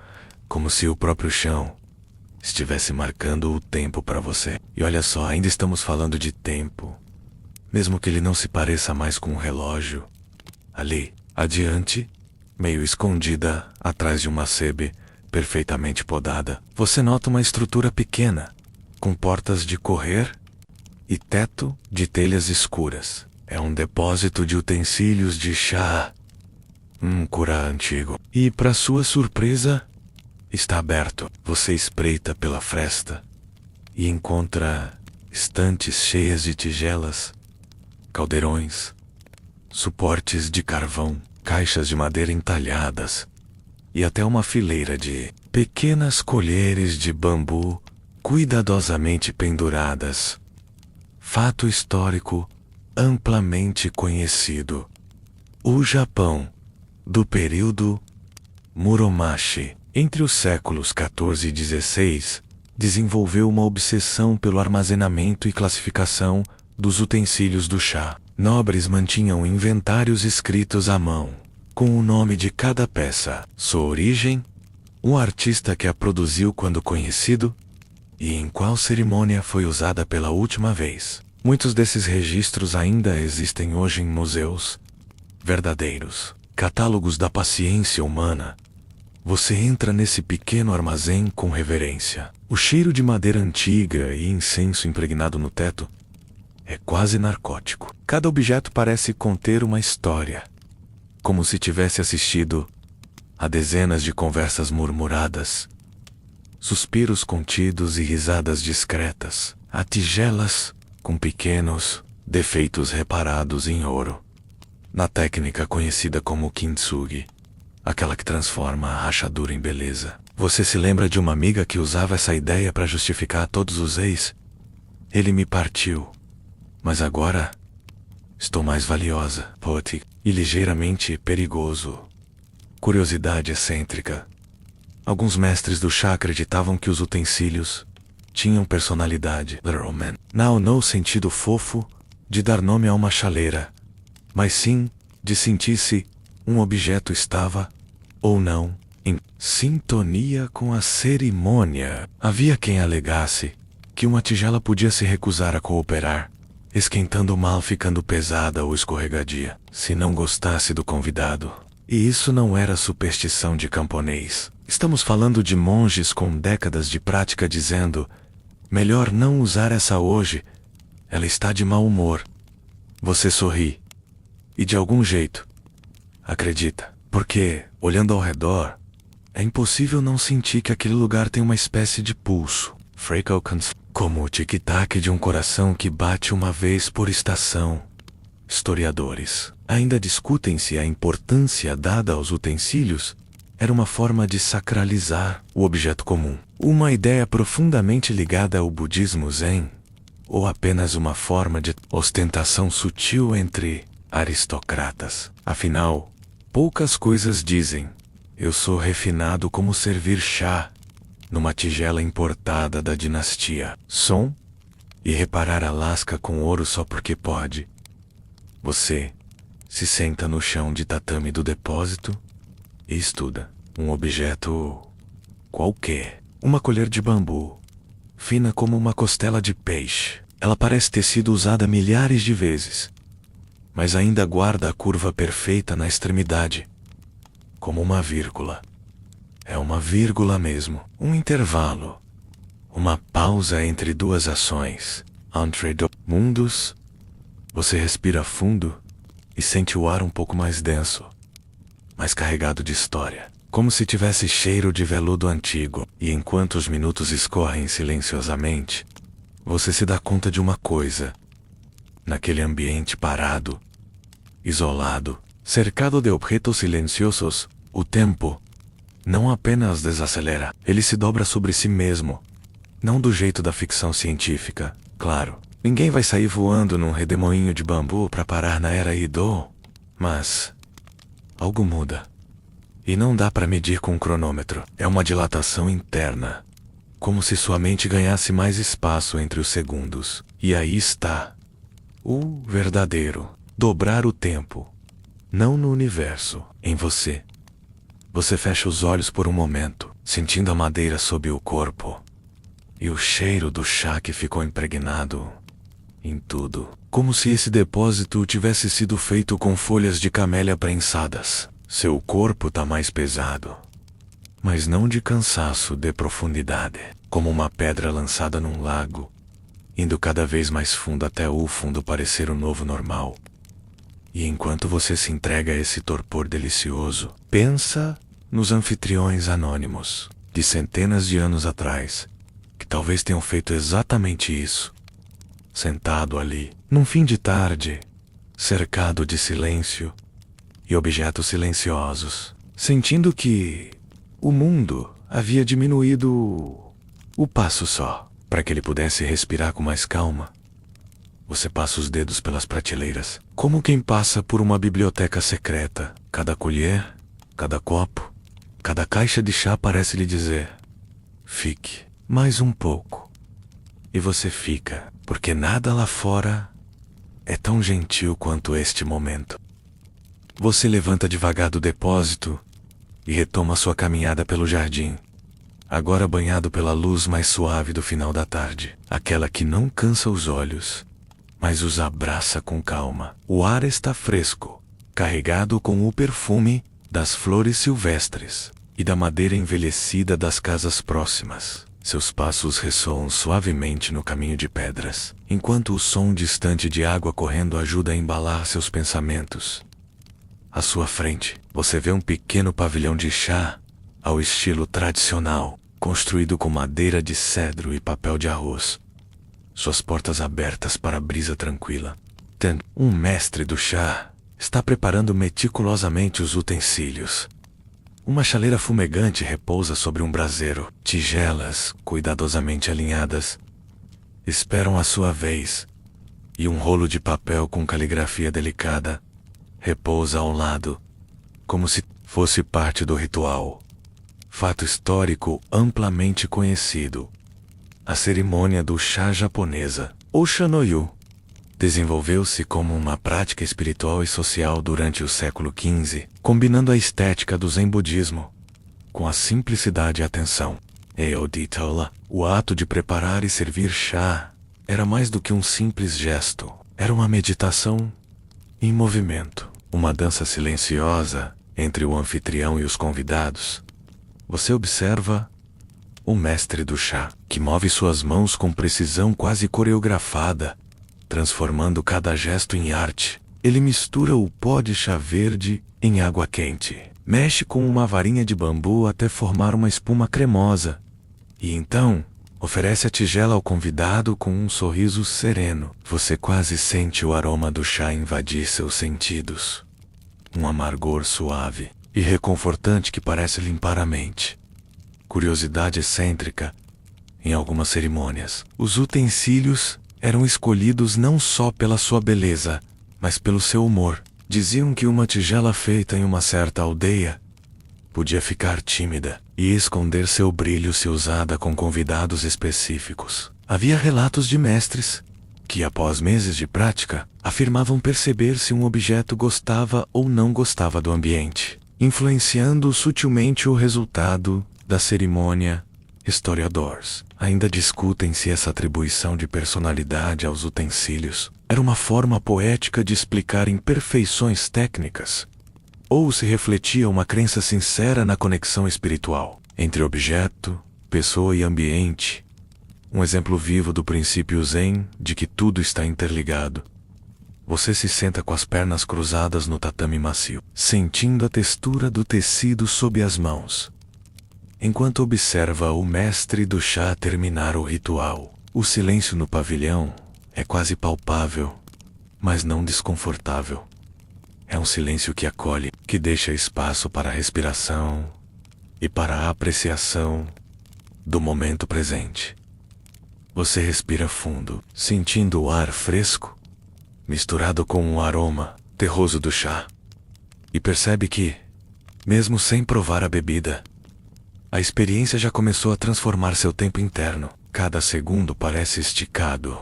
como se o próprio chão estivesse marcando o tempo para você. E olha só, ainda estamos falando de tempo, mesmo que ele não se pareça mais com um relógio. Ali, adiante, meio escondida atrás de uma sebe perfeitamente podada, você nota uma estrutura pequena, com portas de correr e teto de telhas escuras. É um depósito de utensílios de chá. Cura antigo. E, para sua surpresa, está aberto. Você espreita pela fresta e encontra estantes cheias de tigelas, caldeirões, suportes de carvão, caixas de madeira entalhadas e até uma fileira de pequenas colheres de bambu cuidadosamente penduradas. Fato histórico amplamente conhecido. O Japão, do período Muromachi, entre os séculos XIV e XVI, desenvolveu uma obsessão pelo armazenamento e classificação dos utensílios do chá. Nobres mantinham inventários escritos à mão, com o nome de cada peça, sua origem, o artista que a produziu quando conhecido, e em qual cerimônia foi usada pela última vez. Muitos desses registros ainda existem hoje em museus verdadeiros catálogos da paciência humana. Você entra nesse pequeno armazém com reverência. O cheiro de madeira antiga e incenso impregnado no teto é quase narcótico. Cada objeto parece conter uma história, como se tivesse assistido a dezenas de conversas murmuradas, suspiros contidos e risadas discretas. Há tigelas com pequenos defeitos reparados em ouro, na técnica conhecida como kintsugi, aquela que transforma a rachadura em beleza. Você se lembra de uma amiga que usava essa ideia para justificar todos os ex? Ele me partiu, mas agora estou mais valiosa, poético e ligeiramente perigoso. Curiosidade excêntrica. Alguns mestres do chá acreditavam que os utensílios tinham personalidade. Não no sentido fofo de dar nome a uma chaleira, mas sim de sentir se um objeto estava, ou não, em sintonia com a cerimônia. Havia quem alegasse que uma tigela podia se recusar a cooperar, esquentando mal, ficando pesada ou escorregadia, se não gostasse do convidado. E isso não era superstição de camponês. Estamos falando de monges com décadas de prática dizendo: melhor não usar essa hoje, ela está de mau humor. Você sorri. E de algum jeito acredita, porque, olhando ao redor, é impossível não sentir que aquele lugar tem uma espécie de pulso, como o tic-tac de um coração que bate uma vez por estação. Historiadores ainda discutem se a importância dada aos utensílios era uma forma de sacralizar o objeto comum, uma ideia profundamente ligada ao budismo zen, ou apenas uma forma de ostentação sutil entre aristocratas. Afinal, poucas coisas dizem: eu sou refinado como servir chá numa tigela importada da dinastia Song e reparar a lasca com ouro só porque pode. Você se senta no chão de tatame do depósito e estuda um objeto qualquer. Uma colher de bambu, fina como uma costela de peixe. Ela parece ter sido usada milhares de vezes, mas ainda guarda a curva perfeita na extremidade, como uma vírgula. É uma vírgula mesmo, um intervalo, uma pausa entre duas ações. Entre dois mundos. Você respira fundo e sente o ar um pouco mais denso, mais carregado de história, como se tivesse cheiro de veludo antigo. E enquanto os minutos escorrem silenciosamente, você se dá conta de uma coisa. Naquele ambiente parado, isolado, cercado de objetos silenciosos, o tempo não apenas desacelera, ele se dobra sobre si mesmo. Não do jeito da ficção científica, claro. Ninguém vai sair voando num redemoinho de bambu para parar na era Edo, mas algo muda. E não dá para medir com um cronômetro. É uma dilatação interna, como se sua mente ganhasse mais espaço entre os segundos. E aí está o verdadeiro dobrar o tempo, não no universo, em você. Você fecha os olhos por um momento, sentindo a madeira sob o corpo e o cheiro do chá que ficou impregnado em tudo, como se esse depósito tivesse sido feito com folhas de camélia prensadas. Seu corpo tá mais pesado, mas não de cansaço, de profundidade, como uma pedra lançada num lago, indo cada vez mais fundo até o fundo parecer o novo normal. E enquanto você se entrega a esse torpor delicioso, pensa nos anfitriões anônimos de centenas de anos atrás, que talvez tenham feito exatamente isso. Sentado ali, num fim de tarde, cercado de silêncio e objetos silenciosos, sentindo que o mundo havia diminuído o passo só, para que ele pudesse respirar com mais calma. Você passa os dedos pelas prateleiras, como quem passa por uma biblioteca secreta. Cada colher, cada copo, cada caixa de chá parece lhe dizer: fique. Mais um pouco. E você fica, porque nada lá fora é tão gentil quanto este momento. Você levanta devagar do depósito e retoma sua caminhada pelo jardim, agora banhado pela luz mais suave do final da tarde, aquela que não cansa os olhos, mas os abraça com calma. O ar está fresco, carregado com o perfume das flores silvestres e da madeira envelhecida das casas próximas. Seus passos ressoam suavemente no caminho de pedras, enquanto o som distante de água correndo ajuda a embalar seus pensamentos. À sua frente, você vê um pequeno pavilhão de chá, ao estilo tradicional, construído com madeira de cedro e papel de arroz. Suas portas abertas para a brisa tranquila. Um mestre do chá está preparando meticulosamente os utensílios. Uma chaleira fumegante repousa sobre um braseiro. Tigelas, cuidadosamente alinhadas, esperam a sua vez, e um rolo de papel com caligrafia delicada repousa ao lado, como se fosse parte do ritual. Fato histórico amplamente conhecido. A cerimônia do chá japonesa, ou Shanoyu, desenvolveu-se como uma prática espiritual e social durante o século XV, combinando a estética do Zen budismo com a simplicidade e atenção. O ato de preparar e servir chá era mais do que um simples gesto. Era uma meditação em movimento, uma dança silenciosa entre o anfitrião e os convidados. Você observa o mestre do chá, que move suas mãos com precisão quase coreografada, transformando cada gesto em arte. Ele mistura o pó de chá verde em água quente, mexe com uma varinha de bambu até formar uma espuma cremosa, e então oferece a tigela ao convidado com um sorriso sereno. Você quase sente o aroma do chá invadir seus sentidos. Um amargor suave e reconfortante que parece limpar a mente. Curiosidade excêntrica: em algumas cerimônias, os utensílios eram escolhidos não só pela sua beleza, mas pelo seu humor. Diziam que uma tigela feita em uma certa aldeia podia ficar tímida e esconder seu brilho se usada com convidados específicos. Havia relatos de mestres que, após meses de prática, afirmavam perceber se um objeto gostava ou não gostava do ambiente, influenciando sutilmente o resultado da cerimônia. Historiadores ainda discutem se essa atribuição de personalidade aos utensílios era uma forma poética de explicar imperfeições técnicas, ou se refletia uma crença sincera na conexão espiritual entre objeto, pessoa e ambiente. Um exemplo vivo do princípio Zen de que tudo está interligado. Você se senta com as pernas cruzadas no tatame macio, sentindo a textura do tecido sob as mãos, enquanto observa o mestre do chá terminar o ritual. O silêncio no pavilhão é quase palpável, mas não desconfortável. É um silêncio que acolhe, que deixa espaço para a respiração e para a apreciação do momento presente. Você respira fundo, sentindo o ar fresco, misturado com o aroma terroso do chá, e percebe que, mesmo sem provar a bebida, a experiência já começou a transformar seu tempo interno. Cada segundo parece esticado,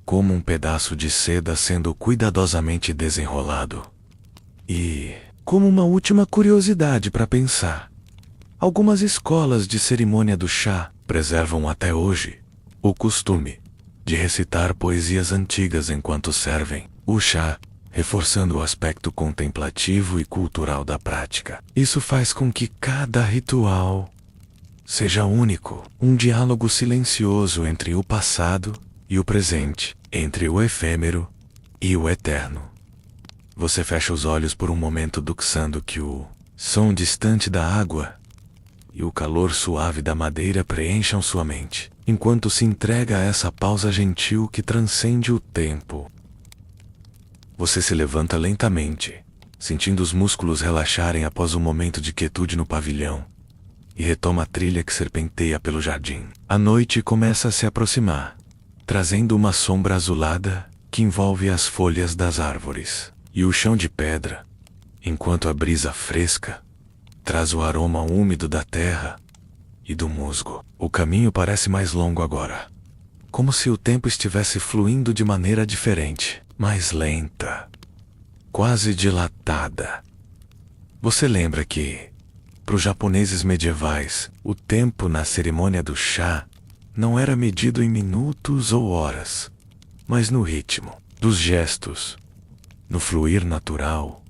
como um pedaço de seda sendo cuidadosamente desenrolado. E, como uma última curiosidade para pensar, algumas escolas de cerimônia do chá preservam até hoje o costume de recitar poesias antigas enquanto servem o chá, reforçando o aspecto contemplativo e cultural da prática. Isso faz com que cada ritual seja único, um diálogo silencioso entre o passado e o presente, entre o efêmero e o eterno. Você fecha os olhos por um momento, duxando que o som distante da água e o calor suave da madeira preencham sua mente, enquanto se entrega a essa pausa gentil que transcende o tempo. Você se levanta lentamente, sentindo os músculos relaxarem após um momento de quietude no pavilhão, e retoma a trilha que serpenteia pelo jardim. A noite começa a se aproximar, trazendo uma sombra azulada que envolve as folhas das árvores e o chão de pedra, enquanto a brisa fresca traz o aroma úmido da terra e do musgo. O caminho parece mais longo agora, como se o tempo estivesse fluindo de maneira diferente, mais lenta, quase dilatada. Você lembra que, para os japoneses medievais, o tempo na cerimônia do chá não era medido em minutos ou horas, mas no ritmo dos gestos, no fluir natural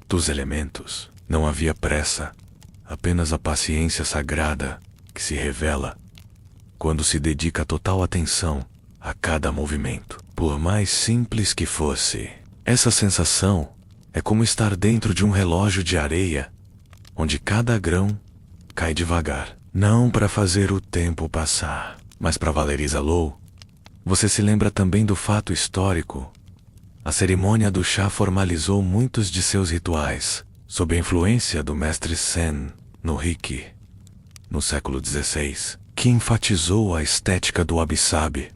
dos elementos. Não havia pressa, apenas a paciência sagrada que se revela quando se dedica total atenção a cada movimento. Por mais simples que fosse, essa sensação é como estar dentro de um relógio de areia, onde cada grão cai devagar. Não para fazer o tempo passar, mas para valorizá-lo. Você se lembra também do fato histórico. A cerimônia do chá formalizou muitos de seus rituais, sob a influência do mestre Zen no Reiki, no século XVI, que enfatizou a estética do wabi-sabi,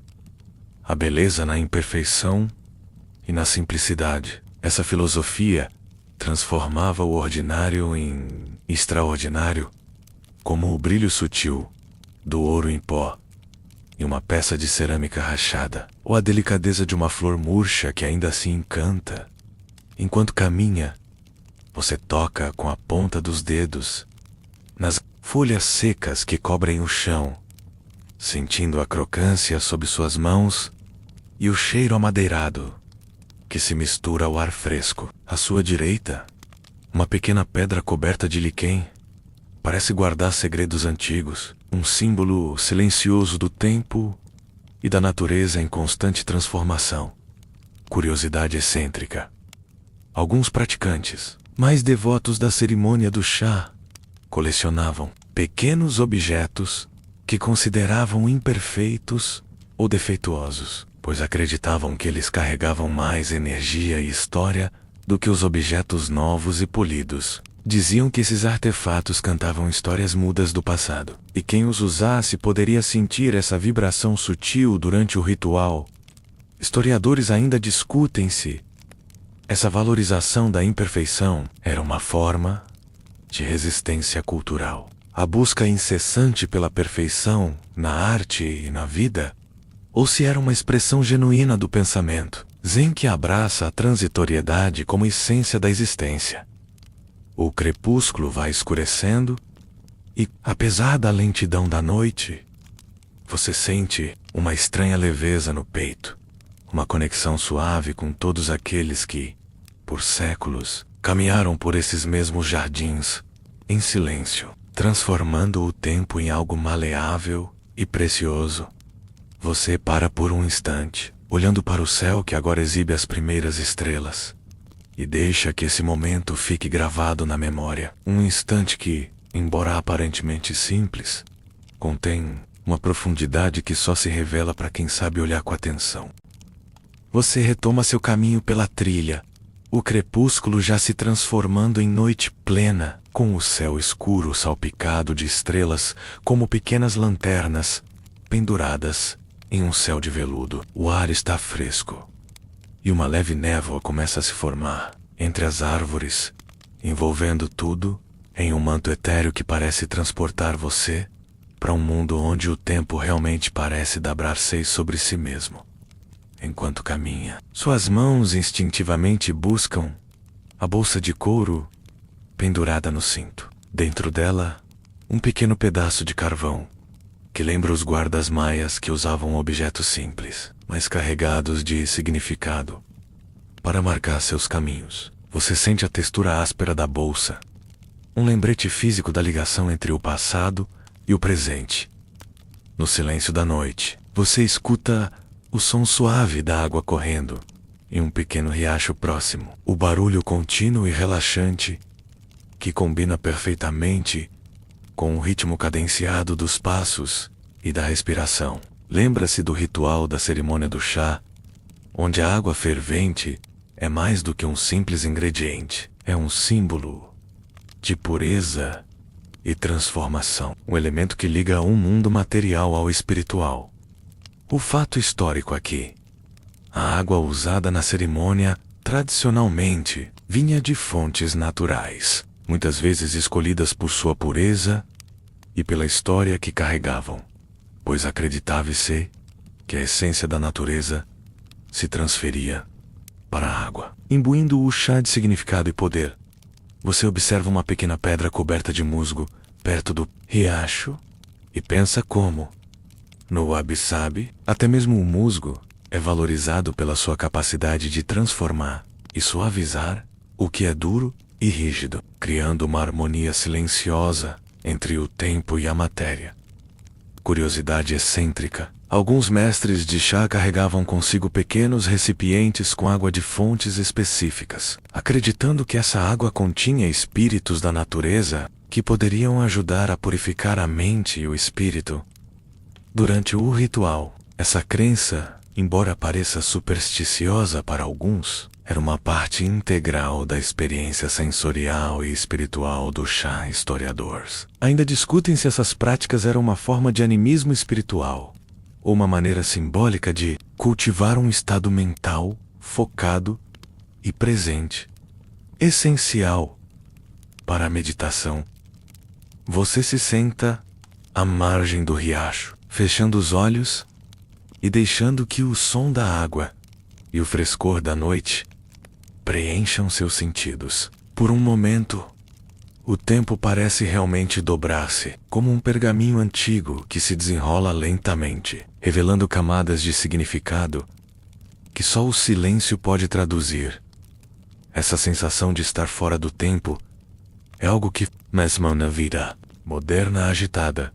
a beleza na imperfeição e na simplicidade. Essa filosofia transformava o ordinário em extraordinário, como o brilho sutil do ouro em pó em uma peça de cerâmica rachada, ou a delicadeza de uma flor murcha que ainda assim encanta. Enquanto caminha, você toca com a ponta dos dedos nas folhas secas que cobrem o chão, sentindo a crocância sob suas mãos e o cheiro amadeirado que se mistura ao ar fresco. À sua direita, uma pequena pedra coberta de líquen parece guardar segredos antigos, um símbolo silencioso do tempo e da natureza em constante transformação. Curiosidade excêntrica. Alguns praticantes, mais devotos da cerimônia do chá, colecionavam pequenos objetos que consideravam imperfeitos ou defeituosos, pois acreditavam que eles carregavam mais energia e história do que os objetos novos e polidos. Diziam que esses artefatos cantavam histórias mudas do passado, e quem os usasse poderia sentir essa vibração sutil durante o ritual. Historiadores ainda discutem se essa valorização da imperfeição era uma forma de resistência cultural. A busca incessante pela perfeição na arte e na vida, ou se era uma expressão genuína do pensamento. Zen que abraça a transitoriedade como essência da existência. O crepúsculo vai escurecendo e, apesar da lentidão da noite, você sente uma estranha leveza no peito, uma conexão suave com todos aqueles que, por séculos, caminharam por esses mesmos jardins, em silêncio, transformando o tempo em algo maleável e precioso. Você para por um instante, olhando para o céu que agora exibe as primeiras estrelas, e deixa que esse momento fique gravado na memória. Um instante que, embora aparentemente simples, contém uma profundidade que só se revela para quem sabe olhar com atenção. Você retoma seu caminho pela trilha, o crepúsculo já se transformando em noite plena, com o céu escuro salpicado de estrelas como pequenas lanternas penduradas em um céu de veludo. O ar está fresco e uma leve névoa começa a se formar entre as árvores, envolvendo tudo em um manto etéreo que parece transportar você para um mundo onde o tempo realmente parece dabrar-se sobre si mesmo. Enquanto caminha, suas mãos instintivamente buscam a bolsa de couro pendurada no cinto. Dentro dela, um pequeno pedaço de carvão que lembra os guardas maias que usavam objetos simples, mas carregados de significado, para marcar seus caminhos. Você sente a textura áspera da bolsa, um lembrete físico da ligação entre o passado e o presente. No silêncio da noite, você escuta o som suave da água correndo em um pequeno riacho próximo. O barulho contínuo e relaxante que combina perfeitamente com o ritmo cadenciado dos passos e da respiração. Lembra-se do ritual da cerimônia do chá, onde a água fervente é mais do que um simples ingrediente. É um símbolo de pureza e transformação. Um elemento que liga um mundo material ao espiritual. O fato histórico aqui: a água usada na cerimônia tradicionalmente vinha de fontes naturais, muitas vezes escolhidas por sua pureza e pela história que carregavam, pois acreditava-se que a essência da natureza se transferia para a água, imbuindo o chá de significado e poder. Você observa uma pequena pedra coberta de musgo perto do riacho e pensa como, no Wabi-Sabi, até mesmo o musgo é valorizado pela sua capacidade de transformar e suavizar o que é duro e rígido, criando uma harmonia silenciosa entre o tempo e a matéria. Curiosidade excêntrica. Alguns mestres de chá carregavam consigo pequenos recipientes com água de fontes específicas, acreditando que essa água continha espíritos da natureza que poderiam ajudar a purificar a mente e o espírito. Durante o ritual, essa crença, embora pareça supersticiosa para alguns, era uma parte integral da experiência sensorial e espiritual do chá. Historiadores ainda discutem se essas práticas eram uma forma de animismo espiritual, ou uma maneira simbólica de cultivar um estado mental focado e presente, essencial para a meditação. Você se senta à margem do riacho, fechando os olhos e deixando que o som da água e o frescor da noite preencham seus sentidos. Por um momento, o tempo parece realmente dobrar-se, como um pergaminho antigo que se desenrola lentamente, revelando camadas de significado que só o silêncio pode traduzir. Essa sensação de estar fora do tempo é algo que, mesmo na vida moderna agitada,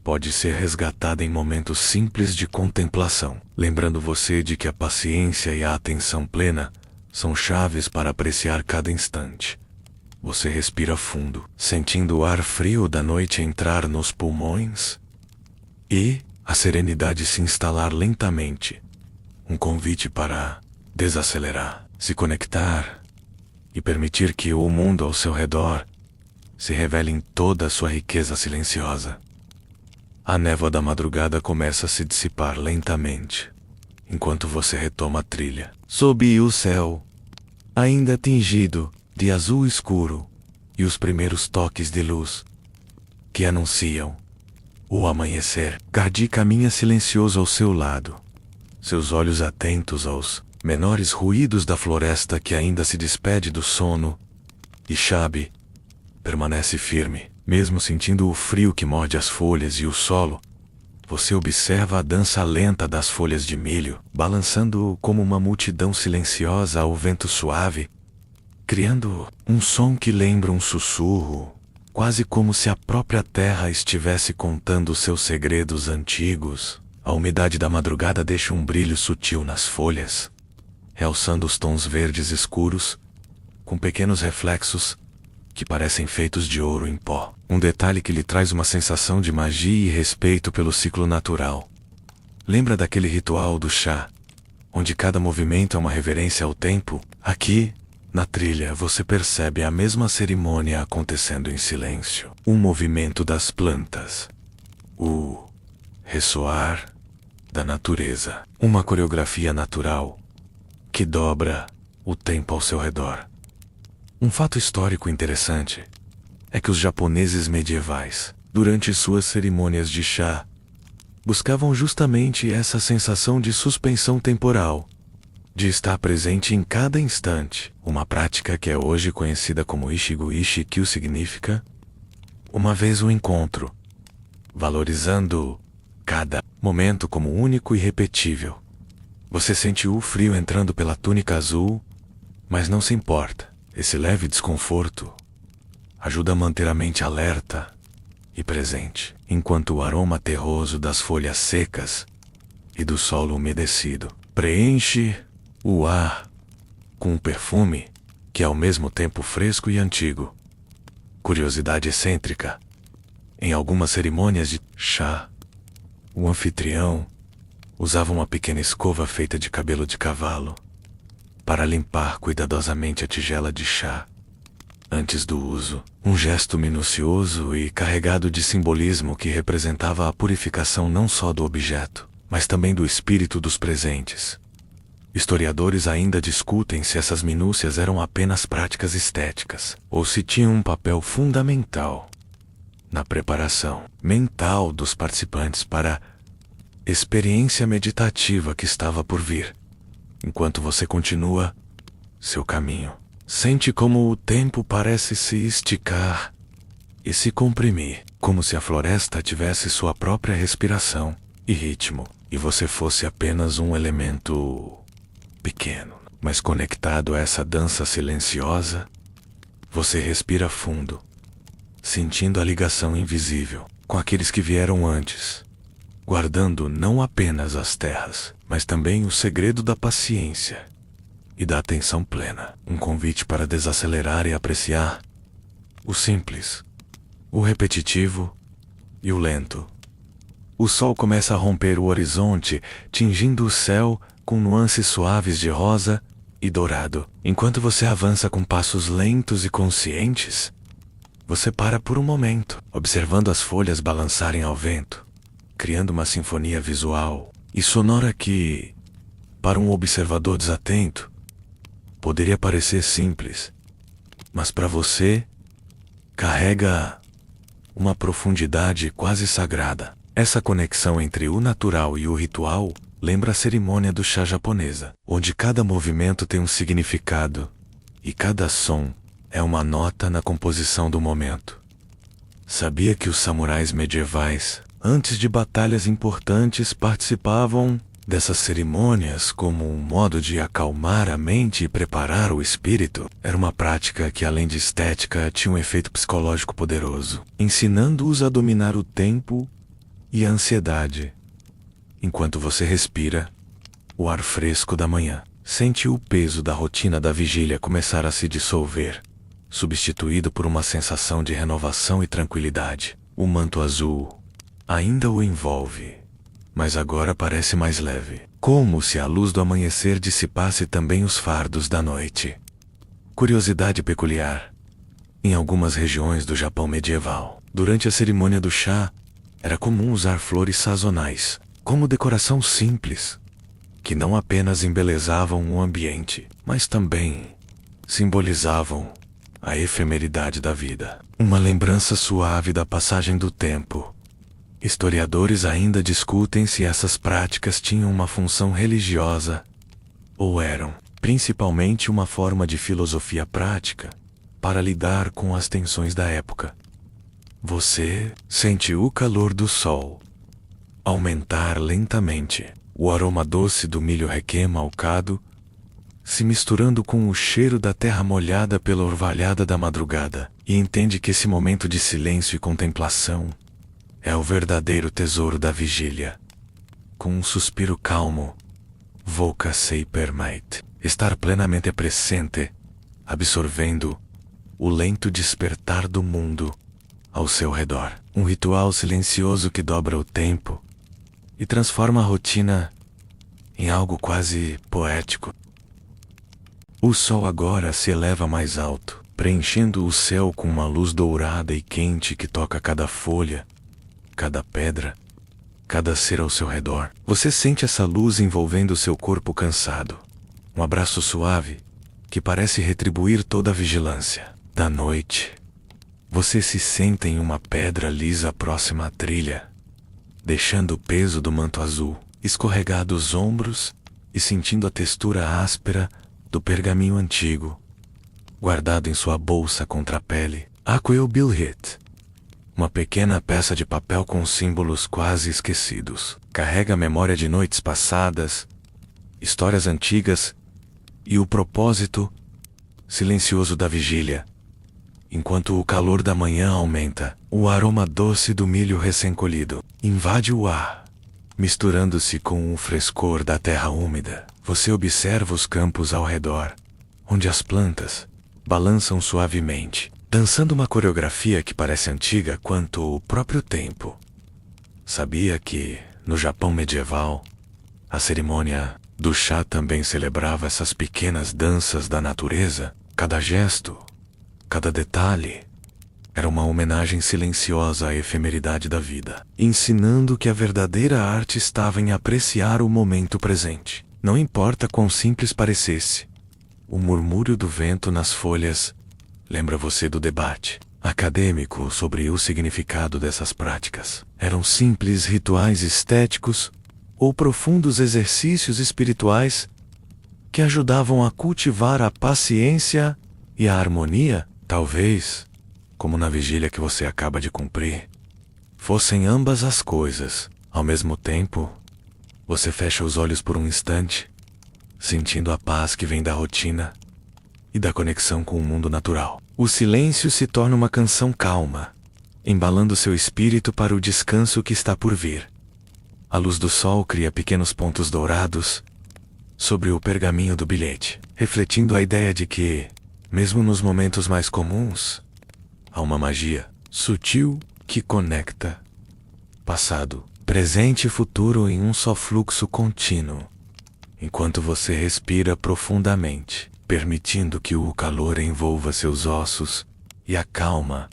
pode ser resgatada em momentos simples de contemplação, lembrando você de que a paciência e a atenção plena são chaves para apreciar cada instante. Você respira fundo, sentindo o ar frio da noite entrar nos pulmões e a serenidade se instalar lentamente. Um convite para desacelerar, se conectar e permitir que o mundo ao seu redor se revele em toda a sua riqueza silenciosa. A névoa da madrugada começa a se dissipar lentamente, enquanto você retoma a trilha. Sob o céu, ainda tingido de azul escuro, e os primeiros toques de luz que anunciam o amanhecer. Gardi caminha silencioso ao seu lado, seus olhos atentos aos menores ruídos da floresta que ainda se despede do sono, e Shabi permanece firme, mesmo sentindo o frio que morde as folhas e o solo. Você observa a dança lenta das folhas de milho, balançando como uma multidão silenciosa ao vento suave, criando um som que lembra um sussurro, quase como se a própria terra estivesse contando seus segredos antigos. A umidade da madrugada deixa um brilho sutil nas folhas, realçando os tons verdes escuros, com pequenos reflexos que parecem feitos de ouro em pó. Um detalhe que lhe traz uma sensação de magia e respeito pelo ciclo natural. Lembra daquele ritual do chá, onde cada movimento é uma reverência ao tempo? Aqui, na trilha, você percebe a mesma cerimônia acontecendo em silêncio. Um movimento das plantas, o ressoar da natureza. Uma coreografia natural que dobra o tempo ao seu redor. Um fato histórico interessante é que os japoneses medievais, durante suas cerimônias de chá, buscavam justamente essa sensação de suspensão temporal, de estar presente em cada instante, uma prática que é hoje conhecida como Ichigo-ishi, que significa uma vez um encontro, valorizando cada momento como único e repetível. Você sente o frio entrando pela túnica azul, mas não se importa. Esse leve desconforto ajuda a manter a mente alerta e presente, enquanto o aroma terroso das folhas secas e do solo umedecido preenche o ar com um perfume que é ao mesmo tempo fresco e antigo. Curiosidade excêntrica: em algumas cerimônias de chá, o anfitrião usava uma pequena escova feita de cabelo de cavalo para limpar cuidadosamente a tigela de chá antes do uso. Um gesto minucioso e carregado de simbolismo que representava a purificação não só do objeto, mas também do espírito dos presentes. Historiadores ainda discutem se essas minúcias eram apenas práticas estéticas ou se tinham um papel fundamental na preparação mental dos participantes para a experiência meditativa que estava por vir. Enquanto você continua seu caminho, sente como o tempo parece se esticar e se comprimir, como se a floresta tivesse sua própria respiração e ritmo, e você fosse apenas um elemento pequeno, mas conectado a essa dança silenciosa. Você respira fundo, sentindo a ligação invisível com aqueles que vieram antes, guardando não apenas as terras, mas também o segredo da paciência e da atenção plena. Um convite para desacelerar e apreciar o simples, o repetitivo e o lento. O sol começa a romper o horizonte, tingindo o céu com nuances suaves de rosa e dourado. Enquanto você avança com passos lentos e conscientes, você para por um momento, observando as folhas balançarem ao vento, criando uma sinfonia visual e sonora que, para um observador desatento, poderia parecer simples, mas para você, carrega uma profundidade quase sagrada. Essa conexão entre o natural e o ritual lembra a cerimônia do chá japonesa, onde cada movimento tem um significado e cada som é uma nota na composição do momento. Sabia que os samurais medievais, antes de batalhas importantes, participavam dessas cerimônias como um modo de acalmar a mente e preparar o espírito? Era uma prática que, além de estética, tinha um efeito psicológico poderoso, ensinando-os a dominar o tempo e a ansiedade. Enquanto você respira o ar fresco da manhã, sente o peso da rotina da vigília começar a se dissolver, substituído por uma sensação de renovação e tranquilidade. O manto azul ainda o envolve, mas agora parece mais leve, como se a luz do amanhecer dissipasse também os fardos da noite. Curiosidade peculiar: em algumas regiões do Japão medieval, durante a cerimônia do chá, era comum usar flores sazonais como decoração simples, que não apenas embelezavam o ambiente, mas também simbolizavam a efemeridade da vida, uma lembrança suave da passagem do tempo. Historiadores ainda discutem se essas práticas tinham uma função religiosa ou eram, principalmente, uma forma de filosofia prática para lidar com as tensões da época. Você sente o calor do sol aumentar lentamente, o aroma doce do milho requeima-alcado se misturando com o cheiro da terra molhada pela orvalhada da madrugada, e entende que esse momento de silêncio e contemplação é o verdadeiro tesouro da vigília. Com um suspiro calmo, Volca sei permite estar plenamente presente, absorvendo o lento despertar do mundo ao seu redor. Um ritual silencioso que dobra o tempo e transforma a rotina em algo quase poético. O sol agora se eleva mais alto, preenchendo o céu com uma luz dourada e quente que toca cada folha, cada pedra, cada ser ao seu redor. Você sente essa luz envolvendo seu corpo cansado. Um abraço suave que parece retribuir toda a vigilância da noite. Você se senta em uma pedra lisa próxima à trilha, deixando o peso do manto azul escorregar dos ombros e sentindo a textura áspera do pergaminho antigo, guardado em sua bolsa contra a pele. Aquel Bilhit, uma pequena peça de papel com símbolos quase esquecidos, carrega a memória de noites passadas, histórias antigas e o propósito silencioso da vigília. Enquanto o calor da manhã aumenta, o aroma doce do milho recém-colhido invade o ar, misturando-se com o frescor da terra úmida. Você observa os campos ao redor, onde as plantas balançam suavemente, dançando uma coreografia que parece antiga quanto o próprio tempo. Sabia que, no Japão medieval, a cerimônia do chá também celebrava essas pequenas danças da natureza? Cada gesto, cada detalhe, era uma homenagem silenciosa à efemeridade da vida, ensinando que a verdadeira arte estava em apreciar o momento presente. Não importa quão simples parecesse, o murmúrio do vento nas folhas lembra você do debate acadêmico sobre o significado dessas práticas. Eram simples rituais estéticos ou profundos exercícios espirituais que ajudavam a cultivar a paciência e a harmonia, talvez, como na vigília que você acaba de cumprir, fossem ambas as coisas. Ao mesmo tempo, você fecha os olhos por um instante, sentindo a paz que vem da rotina e da conexão com o mundo natural. O silêncio se torna uma canção calma, embalando seu espírito para o descanso que está por vir. A luz do sol cria pequenos pontos dourados sobre o pergaminho do bilhete, refletindo a ideia de que, mesmo nos momentos mais comuns, há uma magia sutil que conecta passado, presente e futuro em um só fluxo contínuo, enquanto você respira profundamente, permitindo que o calor envolva seus ossos e a calma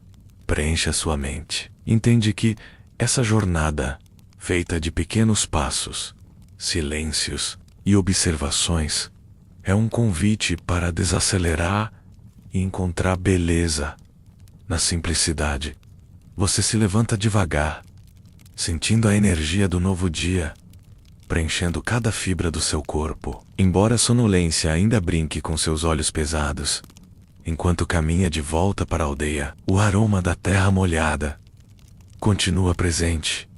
preencha sua mente. Entende que essa jornada, feita de pequenos passos, silêncios e observações, é um convite para desacelerar e encontrar beleza na simplicidade. Você se levanta devagar, sentindo a energia do novo dia, preenchendo cada fibra do seu corpo. Embora a sonolência ainda brinque com seus olhos pesados, enquanto caminha de volta para a aldeia, o aroma da terra molhada continua presente,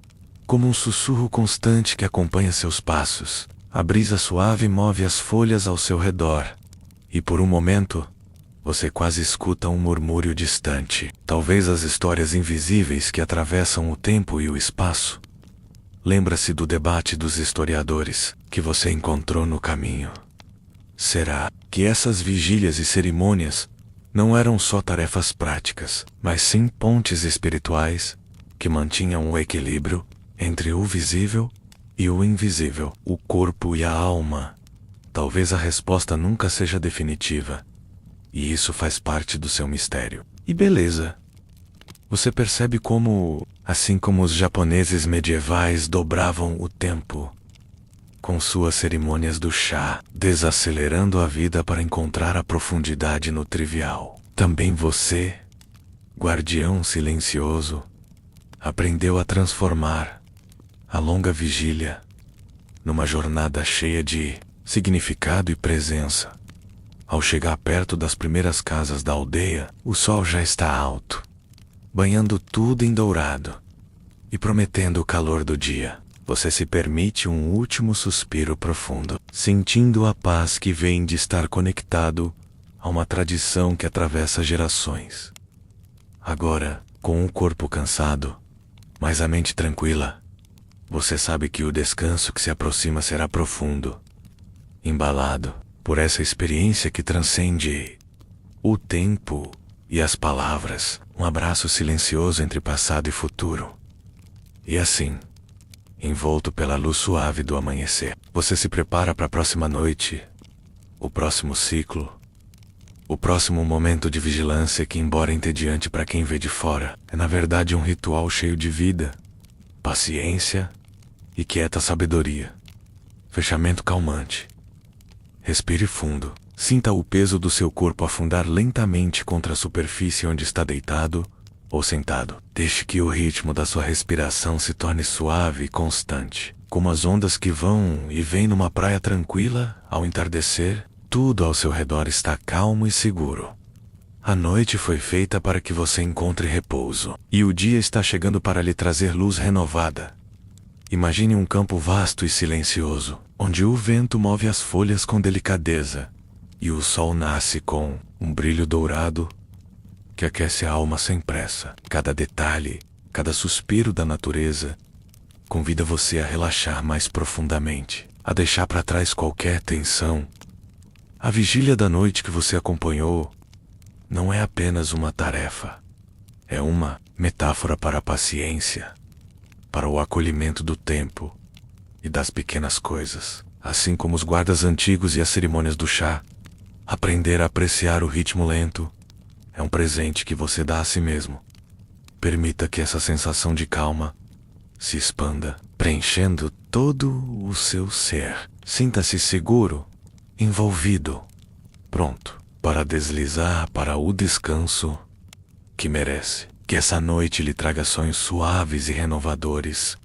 como um sussurro constante que acompanha seus passos. A brisa suave move as folhas ao seu redor, e por um momento, você quase escuta um murmúrio distante. Talvez as histórias invisíveis que atravessam o tempo e o espaço. Lembra-se do debate dos historiadores que você encontrou no caminho. Será que essas vigílias e cerimônias não eram só tarefas práticas, mas sim pontes espirituais que mantinham o equilíbrio entre o visível e o invisível, o corpo e a alma? Talvez a resposta nunca seja definitiva, e isso faz parte do seu mistério. E beleza. Você percebe como, assim como os japoneses medievais dobravam o tempo, com suas cerimônias do chá, desacelerando a vida para encontrar a profundidade no trivial. Também você, guardião silencioso, aprendeu a transformar a longa vigília numa jornada cheia de significado e presença. Ao chegar perto das primeiras casas da aldeia, o sol já está alto, banhando tudo em dourado e prometendo o calor do dia. Você se permite um último suspiro profundo, sentindo a paz que vem de estar conectado a uma tradição que atravessa gerações. Agora, com o corpo cansado, mas a mente tranquila, você sabe que o descanso que se aproxima será profundo, embalado por essa experiência que transcende o tempo e as palavras, um abraço silencioso entre passado e futuro. E assim, envolto pela luz suave do amanhecer, você se prepara para a próxima noite, o próximo ciclo, o próximo momento de vigilância que, embora entediante para quem vê de fora, é na verdade um ritual cheio de vida, paciência e quieta sabedoria. Fechamento calmante. Respire fundo. Sinta o peso do seu corpo afundar lentamente contra a superfície onde está deitado ou sentado. Deixe que o ritmo da sua respiração se torne suave e constante, como as ondas que vão e vêm numa praia tranquila. Ao entardecer, tudo ao seu redor está calmo e seguro. A noite foi feita para que você encontre repouso, e o dia está chegando para lhe trazer luz renovada. Imagine um campo vasto e silencioso, onde o vento move as folhas com delicadeza, e o sol nasce com um brilho dourado que aquece a alma sem pressa. Cada detalhe, cada suspiro da natureza convida você a relaxar mais profundamente, a deixar para trás qualquer tensão. A vigília da noite que você acompanhou não é apenas uma tarefa, é uma metáfora para a paciência, para o acolhimento do tempo e das pequenas coisas. Assim como os guardas antigos e as cerimônias do chá, aprender a apreciar o ritmo lento é um presente que você dá a si mesmo. Permita que essa sensação de calma se expanda, preenchendo todo o seu ser. Sinta-se seguro, envolvido, pronto para deslizar para o descanso que merece. Que essa noite lhe traga sonhos suaves e renovadores,